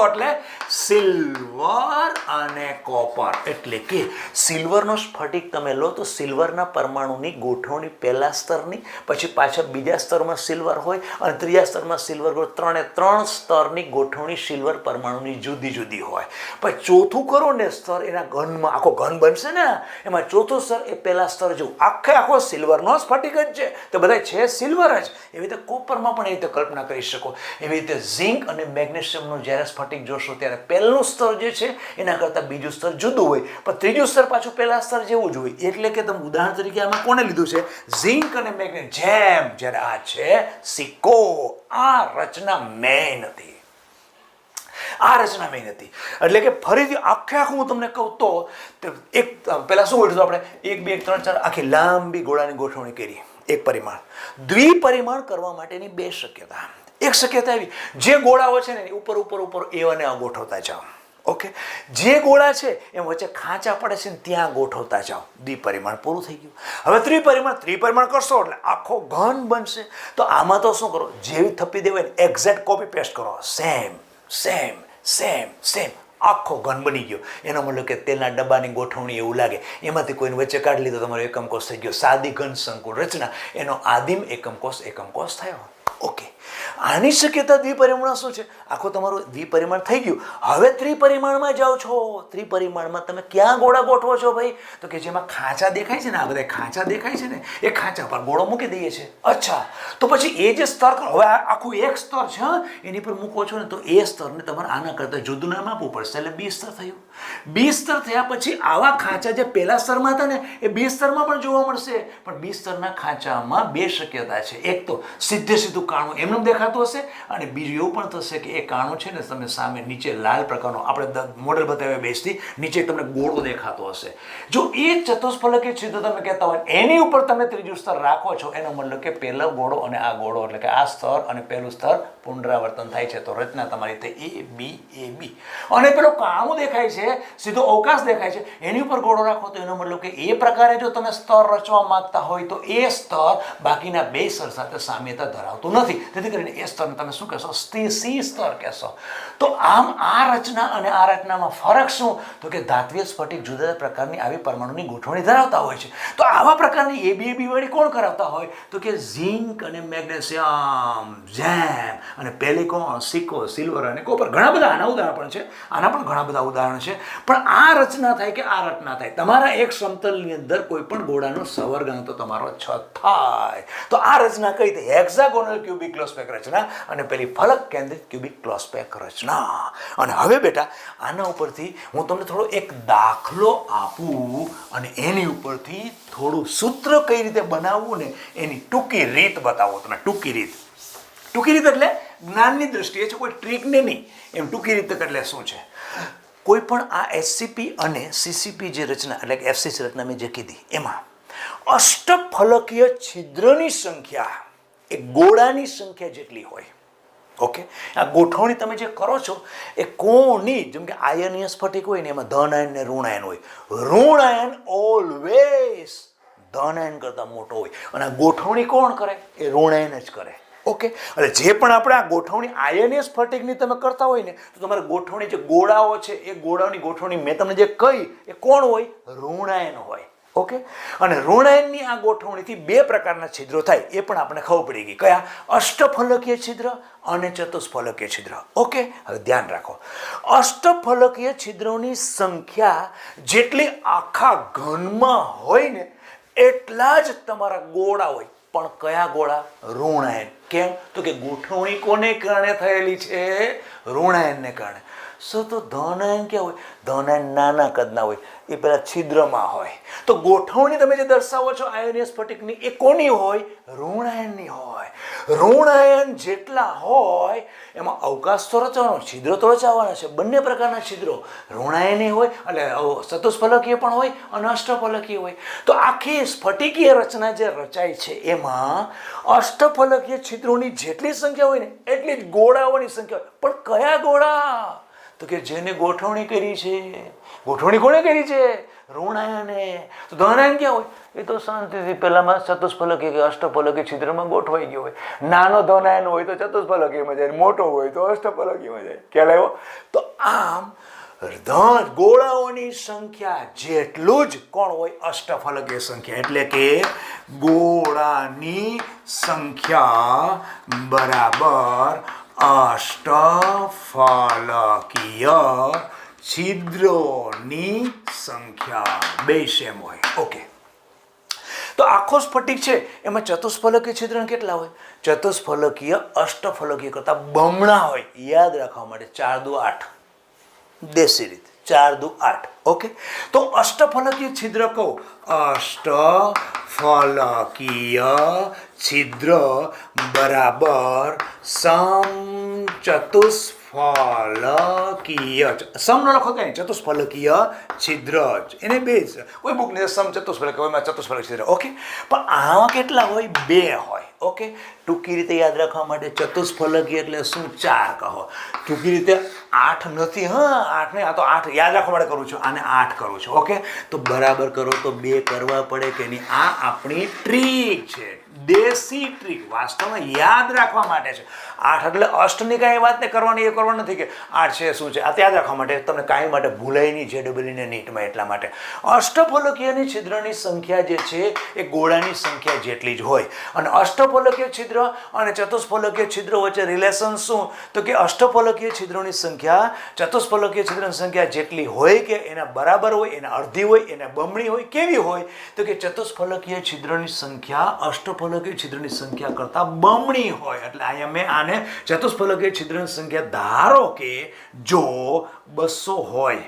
એટલે સિલ્વર અને કોપર. એટલે કે સિલ્વરનો સ્ફટિક તમે લો તો સિલ્વરના પરમાણુની ગોઠવણી પહેલા સ્તરની, પછી પાછળ બીજા સ્તરમાં સિલ્વર હોય અને ત્રીજા સ્તરમાં સિલ્વર હોય. 3 સ્તરની ગોઠવણી સિલ્વર પરમાણુની જુદી જુદી હોય. પછી ચોથું કરો ને સ્તર, એના ઘનમાં આખો ઘન બનશે ને, એમાં ચોથું સ્તર એ પહેલા સ્તર જેવું આખો સિલ્વરનો સ્ફટિક જ છે. તો બધા છે સિલ્વર જ. એવી રીતે કોપરમાં પણ એવી રીતે કલ્પના કરી શકો. એવી રીતે ઝિંક અને મેગ્નેશિયમનું જ્યારે સ્ફટિક જોશો ત્યારે પહેલું સ્તર જે છે એના કરતાં બીજું સ્તર જુદું હોય, પણ ત્રીજું સ્તર પાછું પહેલા સ્તર જેવું જ હોય. એટલે કે તમે ઉદાહરણ તરીકે આમાં કોને લીધું છે? ઝિંક અને મેગ્નેશિયમ. જ્યારે આ છે સિક્કો. આ રચના મેઇન હતી. એટલે કે ફરીથી આખું હું તમને કહું તો એક પહેલા શું ગોઠવ્યું આપણે? 1 2 3 4 આખી લાંબી ગોળાની ગોઠવણી કરી. એક પરિમાણ. દ્વિપરિમાણ કરવા માટેની 2 શક્યતા. એક શક્યતા એવી જે ગોળાઓ છે ને ઉપર એ અને ગોઠવતા જાઓ. ઓકે, જે ગોળા છે એમ વચ્ચે ખાંચા પડે છે ને ત્યાં ગોઠવતા જાઓ. દ્વિપરિમાણ પૂરું થઈ ગયું. હવે ત્રિપરિમાણ કરશો એટલે આખો ઘન બનશે. તો આમાં તો શું કરો, જેવી થપ્પી દેવાય ને એક્ઝેક્ટ કોપી પેસ્ટ કરો, સેમ સેમ સેમ સેમ, આખો ઘન બની ગયો. એનો મતલબ કે તેલના ડબ્બાની ગોઠવણી એવું લાગે. એમાંથી કોઈને વચ્ચે કાઢી લીધો, તમારો એકમ કોષ થઈ ગયો. સાદી ઘન સંકુલ રચના, એનો આદિમ એકમ કોષ થયો. ઓકે, આની શક્યતા દ્વિપરિમાણ શું છે, આખું તમારું દ્વિપરિમાણ થઈ ગયું. હવે ત્રિપરિમાણમાં જાઓ છો. ત્રિપરિમાણમાં તમે ક્યાં ગોળા ગોઠવો છો ભાઈ, તો કે જેમાં ખાંચા દેખાય છે ને, આ બધા ખાંચા દેખાય છે ને, એ ખાંચા પર ગોળો મૂકી દઈએ છીએ. અચ્છા, તો પછી એ જે સ્તર, હવે આખું એક સ્તર છે, એની પર મૂકો છો ને, તો એ સ્તરને તમારે આના કરતાં જુદું નામ આપવું પડશે, એટલે બી સ્તર થયું. બી સ્તર થયા પછી આવા ખાંચા જે પહેલા સ્તરમાં હતા ને, એ બી સ્તરમાં પણ જોવા મળશે. પણ બી સ્તરના ખાંચામાં બે શક્યતા છે. એક તો સીધું કાણું એમનું દેખાતું હશે, અને બીજું એવું પણ થશે કે એ કાણું છે ને, તમે સામે નીચે લાલ પ્રકારનો આપણે મોડેલ બતાવ્યા બેસથી નીચે તમને ગોળો દેખાતો હશે. જો એ ચતુષ્ફલકીય છિદ્ર તમે કહેતા હોય, એની ઉપર તમે ત્રીજું સ્તર રાખો છો, એનો મતલબ કે પહેલો ગોળો અને આ ગોળો, એટલે કે આ સ્તર અને પહેલું સ્તર પુનરાવર્તન થાય છે. તો રચના તમારી થઈ એ બી. અને પેલો કાણું દેખાય છે, સીધો અવકાશ દેખાય છે, એની ઉપર ગોળો રાખો, તો એનો મતલબ કે એ પ્રકારે જો તમે સ્તર રચવા માંગતા હોય તો એ સ્તર બાકીના બે સ્તર સાથે સામ્યતા ધરાવતું નથી. તેથી કરીને એ સ્તરને તમે શું કહેશો, સી સ્તર કહેશો. તો આમ આ રચના અને આ રચનામાં ફરક શું, તો કે ધાત્વિય સ્ફટિક જુદા જુદા પ્રકારની આવી પરમાણુની ગોઠવણી ધરાવતા હોય છે. તો આવા પ્રકારની એબી વાળી કોણ કરાવતા હોય, તો કે ઝિંક અને મેગ્નેશિયમ, જેમ અને પેલિકોન, સિકો, સિલ્વર અને કોપર. ઘણા બધા આના ઉદાહરણ પણ છે, આના પણ ઘણા બધા ઉદાહરણ છે. પણ આ રચના થાય કે આ રચના થાય, તમારા એક સમતલની અંદર કોઈ પણ ગોળાનો સવર્ગ તો તમારો 6 થાય. તો આ રચના કઈ થઈ, હેક્સાગોનલ ક્યુબિક ક્લોસ્પેક રચના અને પેલી ફલક કેન્દ્રિત ક્યુબિક ક્લોસ્પેક રચના. અને હવે બેટા આના ઉપરથી હું તમને થોડો એક દાખલો આપું અને એની ઉપરથી થોડું સૂત્ર કઈ રીતે બનાવવું ને એની ટૂંકી રીત બતાવો તમને. ટૂંકી રીત એટલે જ્ઞાનની દ્રષ્ટિએ છે, કોઈ ટ્રીકને નહીં. એમ ટૂંકી રીત એટલે શું છે, કોઈ પણ આ એસસીપી અને સીસીપી જે રચના એટલે કે એફસીસી રચના મેં જે કીધી, એમાં અષ્ટફલકીય છિદ્રની સંખ્યા એ ગોળાની સંખ્યા જેટલી હોય. ઓકે, આ ગોઠવણી તમે જે કરો છો એ કોની, જેમ કે આયનીય સ્ફટિક હોય ને, એમાં ધન આયન ને ઋણ આયન હોય. ઋણ આયન ઓલવેઝ ધન આયન કરતાં મોટો હોય, અને આ ગોઠવણી કોણ કરે, એ ઋણ આયન જ કરે. ઓકે, એટલે જે પણ આપણે આ ગોઠવણી આયનીય સ્ફટિકની તમે કરતા હોય ને, તો તમારે ગોઠવણી જે ગોળાઓ છે એ ગોળાની ગોઠવણી મેં તમને જે કહી એ કોણ હોય, ઋણ આયન હોય. ઓકે, અને ઋણાયનની આ ગોઠવણીથી બે પ્રકારના છિદ્રો થાય, એ પણ આપણે ખબર પડી ગઈ. કયા, અષ્ટફલકીય છિદ્ર અને ચતુષ્ફલકીય છિદ્ર. ઓકે, હવે ધ્યાન રાખો, અષ્ટફલકીય છિદ્રોની સંખ્યા જેટલી આખા ઘનમાં હોય ને, એટલા જ તમારા ગોળા હોય. પણ કયા ગોળા, ઋણાયન. કેમ, તો કે ગોઠવણી કોને કારણે થયેલી છે, ઋણાયનને કારણે. તો ધનાયન ક્યાં હોય, ધનાયન નાના કદના હોય, એ પેલા છિદ્રમાં હોય. તો ગોઠવણી તમે જે દર્શાવો છો આયનીય સ્ફટિકની, એ કોની હોય, ઋણાયનની હોય. ઋણાયન જેટલા હોય એમાં અવકાશ તો રચવાનો, છિદ્રો તો રચાવાના છે. બંને પ્રકારના છિદ્રો ઋણાયની હોય, એટલે ચતુષ્ફલકીય પણ હોય અને અષ્ટફલકીય હોય. તો આખી સ્ફટિકીય રચના જે રચાય છે એમાં અષ્ટફલકીય છિદ્રોની જેટલી સંખ્યા હોય ને, એટલી જ ગોળાઓની સંખ્યા હોય. પણ કયા ગોળા, તો કે જેને ગોઠવણી કરી છે. ગોઠવણી કોણે કરી છે, ઋણાયને. તો ધનાયન ક્યાં હોય, એ તો શાંતિથી પહેલામાં ચતુષ્ફલકીય કે અષ્ટફલકીય છિદ્રમાં ગોઠવાઈ ગયો હોય. નાનો ધનાયન હોય તો ચતુષ્ફલકીયમાં જાય, મોટો હોય તો અષ્ટફલકીયમાં જાય. ખ્યાલ આવ્યો? તો આમ ગોળાઓની સંખ્યા જેટલું જ કોણ હોય, અષ્ટફલકીય સંખ્યા. એટલે કે ગોળાની સંખ્યા બરાબર અષ્ટફલકીય છિદ્રોની સંખ્યા, બે સેમ હોય. ઓકે, તો આખો સ્ફટિક છે એમાં ચતુષ્ફલકીય છિદ્ર કેટલા હોય, ચતુષ્ફલકીય અષ્ટફલકીય કરતા બમણા હોય. યાદ રાખવા માટે 4 દુ 8, દેશી રીત 4 દુ 8. ઓકે, તો અષ્ટફલકીય છિદ્ર કહો, અષ્ટફલકીય છિદ્ર બરાબર ચતુષ્ફલકીય, સમ ન લખો કઈ, ચતુષ્ફલકીય છિદ્ર જ, એને બે જ. કોઈ બુક ને સમ ચતુષ્ફલકીય, ચતુષ્ફલકીય છિદ્ર. ઓકે, પણ આમાં કેટલા હોય, 2 હોય. ઓકે, ટૂંકી રીતે યાદ રાખવા માટે ચતુષ્ફલકીય એટલે શું, 4 કહો. ટૂંકી રીતે 8 નથી, હા 8 નહીં, આ તો 8 યાદ રાખવા માટે કરું છું, આને 8 કરું છું. ઓકે, તો બરાબર કરો તો 2 કરવા પડે કે નહીં? આ આપણી ટ્રીક છે, દેશી ટ્રીક, વાસ્તવમાં યાદ રાખવા માટે છે. 8 એટલે અષ્ટની કાંઈ વાત નહીં કરવાની, એ કરવાનું નથી કે 8 છે શું છે, આ યાદ રાખવા માટે, તમને કાંઈ માટે ભૂલાય નહીં JEE નીટમાં. એટલા માટે અષ્ટફલકીયની છિદ્રની સંખ્યા જે છે એ ગોળાની સંખ્યા જેટલી જ હોય. અને અષ્ટફલકીય છિદ્ર અને ચતુષ્ફલકીય છિદ્ર વચ્ચે રિલેશન શું? તો કે અષ્ટફલકીય છિદ્રોની સંખ્યા ચતુષ્ફલકીય છિદ્રની સંખ્યા જેટલી હોય કે એના બરાબર હોય, એના અડધી હોય, એના બમણી હોય. કેવી હોય? તો કે ચતુષ્ફલકીય છિદ્રની સંખ્યા અષ્ટફલકીય છિદ્રની સંખ્યા કરતાં બમણી હોય. એટલે અહીંયા મેં આને ચતુષ્ફલકીય છિદ્રની સંખ્યા, ધારો કે જો 200 હોય,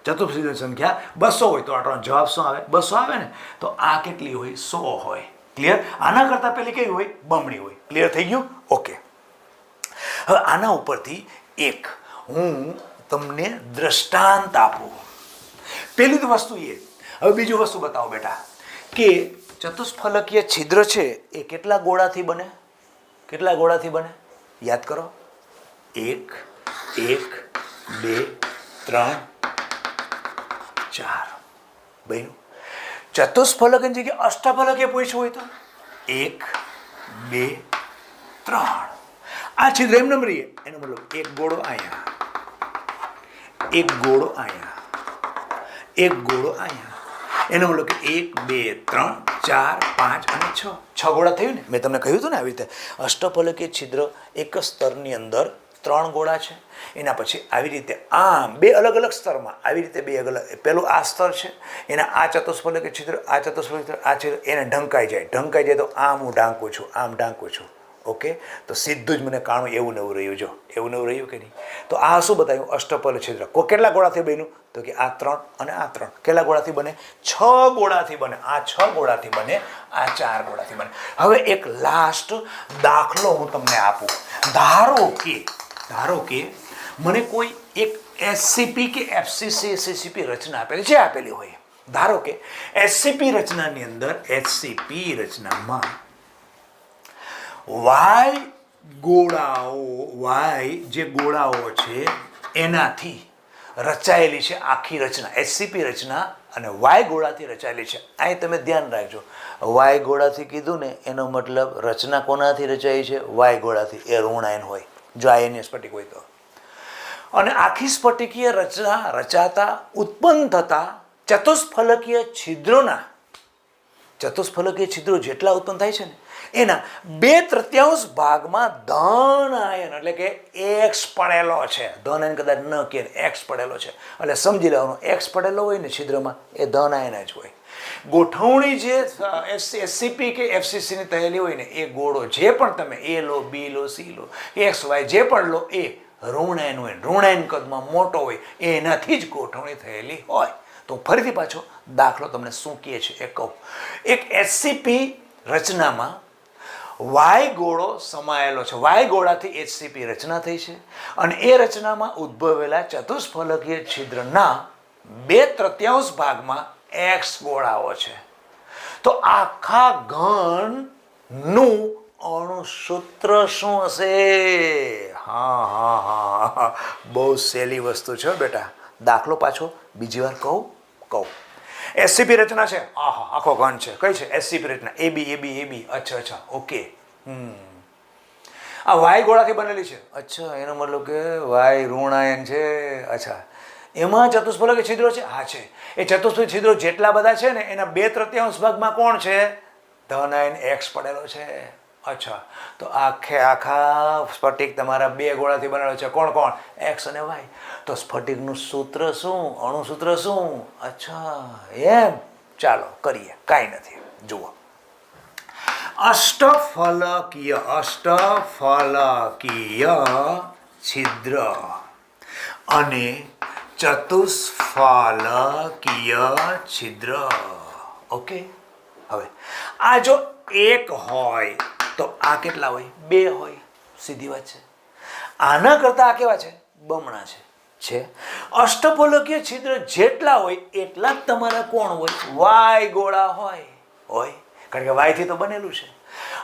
ચતુષ્ફલકીય સંખ્યા 200 હોય, તો આનો જવાબ શું આવે? 200 આવે ને. તો આ કેટલી હોય? 100 હોય. ક્લિયર? આના કરતાં પેલી કેવી હોય? બમણી હોય. ક્લિયર થઈ ગયું? ઓકે. હવે આના ઉપરથી એક હું તમને દ્રષ્ટાંત આપું. પેલી તો વસ્તુ એ. હવે બીજું વસ્તુ બતાવો બેટા, કે ચતુષ્ફલકીય છિદ્ર છે એ કેટલા ગોળાથી બને? કેટલા ગોળાથી બને? યાદ કરો. 1 1 2 3 4. બન્યું. ચતુષ્ફલકની જગ્યાએ અષ્ટફલકીય પૂછ્યું હોય તો 1 2 3. આ છિદ્ર એમ નંબર રહીએ, એનો મતલબ એક ગોળો અહીંયા, એક ગોળો અહીંયા, એક ગોળો અહીંયા. એનો મતલબ કે 1 2 3 4 5 અને 6. 6 ગોળા થયું ને. મેં તમને કહ્યું હતું ને આવી રીતે અષ્ટફલકીય છિદ્ર એક જ સ્તરની અંદર 3 ગોળા છે. એના પછી આવી રીતે આમ 2 અલગ અલગ સ્તરમાં આવી રીતે 2 અલગ, પેલું આ સ્તર છે, એના આ ચતુષ્ફલકીય છિદ્ર, આ ચતુષ્ફલકીય છિદ્ર, આ છિદ્ર, એને ઢંકાઈ જાય તો આમ હું ઢાંકું છું, આમ ઢાંકું છું. ઓકે, તો સીધું જ મને કાણું એવું નવું રહ્યું. જો એવું નવું રહ્યું કે નહીં? તો આ શું બતાવ્યું? અષ્ટફલ છિદ્ર. કેટલા ગોળાથી બન્યું? તો કે આ 3 અને આ 3. કેટલા ગોળાથી બને? 6 ગોળાથી બને. આ 6 ગોળાથી બને, આ 4 ગોળાથી બને. હવે એક લાસ્ટ દાખલો હું તમને આપું. ધારો કે મને કોઈ એક SCP કે FCC SCP રચના આપેલી છે, આપેલી હોય. ધારો કે SCP રચનાની અંદર, SCP રચનામાં Y જે ગોળાઓ છે એનાથી રચાયેલી છે આખી રચના. SCP રચના અને Y ગોળાથી રચાયેલી છે. અહીં તમે ધ્યાન રાખજો, Y ગોળાથી કીધું ને, એનો મતલબ રચના કોનાથી રચાઈ છે? Y ગોળાથી. એ ઋણાયન હોય, જો આયનીય સ્ફટિક હોય તો. અને આખી સ્ફટિકીય રચના રચાતા ઉત્પન્ન થતા ચતુષ્ફલકીય છિદ્રો જેટલા ઉત્પન્ન થાય છે ને, એના 2/3 ભાગમાં ધન આયન, એટલે કે X પડેલો છે. ધન આયન કદાચ ન કે X પડેલો છે, એટલે સમજી લેવાનું X પડેલો હોય ને છિદ્રમાં, એ ધન આયન જ હોય. ગોઠવણી જે SCP કે FCC ની થયેલી હોય ને, એ ગોળો જે પણ તમે A law, B law, C law, X Y જે પણ લો, એ ઋણાયન હોય. ઋણાયન કદમાં મોટો હોય, એનાથી જ ગોઠવણી થયેલી હોય. તો ફરીથી પાછો દાખલો તમને શું કહે છે એ કહું. એક SCP રચનામાં Y ગોળો સમાયેલો છે. Y ગોળાથી SCP રચના થઈ છે, અને એ રચનામાં ઉદ્ભવેલા ચતુષ્ફલકીય છિદ્રના 2/3 ભાગમાં X ગોળાઓ છે. તો આખા ઘનનું અણુસૂત્ર શું હશે? હા, બહુ સહેલી વસ્તુ છે બેટા. દાખલો પાછો બીજી વાર કહું. SCP રચના છે, આખો ઘન છે. કઈ છે? SCP રચના AB. અચ્છા, ઓકે. આ Y ગોળાથી બનેલી છે. અચ્છા, એનો મતલબ કે Y ઋણાયન છે. અચ્છા, એમાં ચતુષ્ફલકીય છિદ્રો છે. હા છે. એ ચતુષ્ફલકીય છિદ્રો જેટલા બધા છે ને, એના 2/3 ભાગમાં કોણ છે? ધન આયન X પડેલો છે. અચ્છા, તો આખા સ્ફટિક તમારા 2 ગોળાથી બનેલો છે. કોણ? X અને Y. તો સ્ફટિકનું સૂત્ર શું? અણુસૂત્ર શું? અચ્છા, એમ. ચાલો કરીએ, કાંઈ નથી. જુઓ, અષ્ટફલકીય છિદ્ર અને ચતુષ્ફલકીય છિદ્ર. ઓકે. હવે આ જો 1 હોય તો આ કેટલા હોય? 2 હોય. સીધી વાત છે. આના કરતા આ કેવા છે? બમણા છે. અષ્ટફલકીય છિદ્ર જેટલા હોય એટલા જ તમારા કોણ હોય? Y ગોળા હોય, કારણ કે Y થી તો બનેલું છે.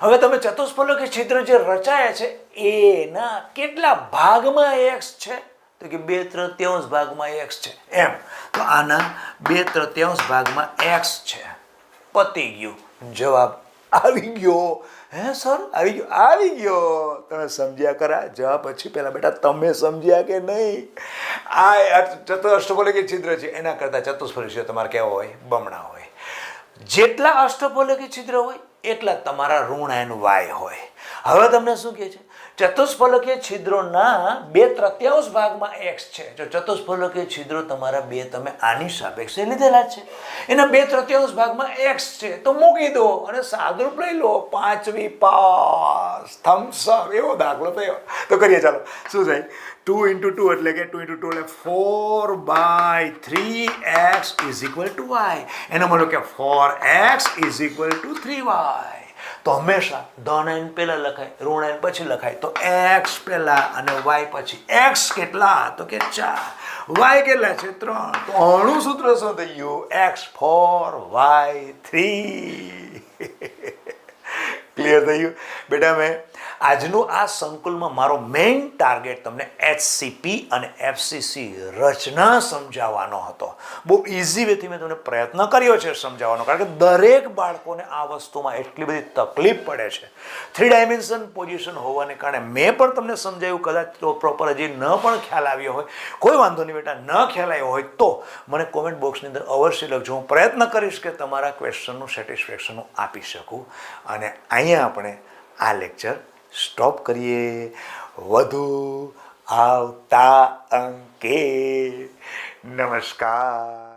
હવે તમે ચતુષ્ફલકીય છિદ્ર જે રચાયા છે એના કેટલા ભાગમાં X છે? તો તો કે 2/3 ભાગમાં x છે એમ. તો આના 2/3 ભાગમાં x છે. પતી ગયું, જવાબ આવી ગયો. હે સર આવી ગયો. તમે સમજ્યા ખરા? જવાબ પછી પહેલા બેટા તમે સમજ્યા કે નહીં? આ ચતુષ્ફલકીય છિદ્ર છે એના કરતાં ચતુષ્ફલકીય છિદ્ર તમારે કેવા હોય? બમણા હોય. જેટલા અષ્ટફલકીય છિદ્ર હોય એટલા તમારા ઋણ y હોય. હવે તમને શું કહે છે? ચતુષ્ફલકીય છિદ્રોના 2/3 ભાગમાં x છે. જો ચતુષ્ફલકીય છિદ્રો તમારા બે તમે આની સાપેક્ષે લીધેલા છે, એના 2/3 ભાગમાં x છે, તો મૂકી દો અને સાદુરૂપ લઈ લો. 5મી પાસ, થમ્સ અપ, એવો દાખલો થયો. તો કરીએ ચાલો. શું થાય? 2 × 2 એટલે કે 2 × 2 એટલે 4/3x y. એનો મતલબ કે 4x = 3y. તો હંમેશા ધન n પહેલા લખાય, ઋણ n પછી લખાય. તો x પહેલા અને y પછી. x કેટલા? તો કે 4. y કેટલા છે? 3. તો આનું સૂત્ર શું થઈ ગયું? x 4 y 3. ક્લિયર થઈ ગયું બેટા? મેં આજનું આ સંકુલમાં મારો મેઇન ટાર્ગેટ તમને HCP અને FCC રચના સમજાવવાનો હતો. બહુ ઇઝી વેથી મેં તમને પ્રયત્ન કર્યો છે સમજાવવાનો, કારણ કે દરેક બાળકોને આ વસ્તુમાં એટલી બધી તકલીફ પડે છે. 3 ડાયમેન્શન પોઝિશન હોવાને કારણે મેં પણ તમને સમજાવ્યું, કદાચ તો પ્રોપર હજી ન પણ ખ્યાલ આવ્યો હોય, કોઈ વાંધો નહીં બેટા. ન ખ્યાલ આવ્યો હોય તો મને કોમેન્ટ બોક્સની અંદર અવશ્ય લખજો. હું પ્રયત્ન કરીશ કે તમારા ક્વેશ્ચનનું સેટિસ્ફેક્શન આપી શકું. અને અહીંયા આપણે આ લેક્ચર સ્ટોપ કરીએ. વધુ આવતા અંકે. નમસ્કાર.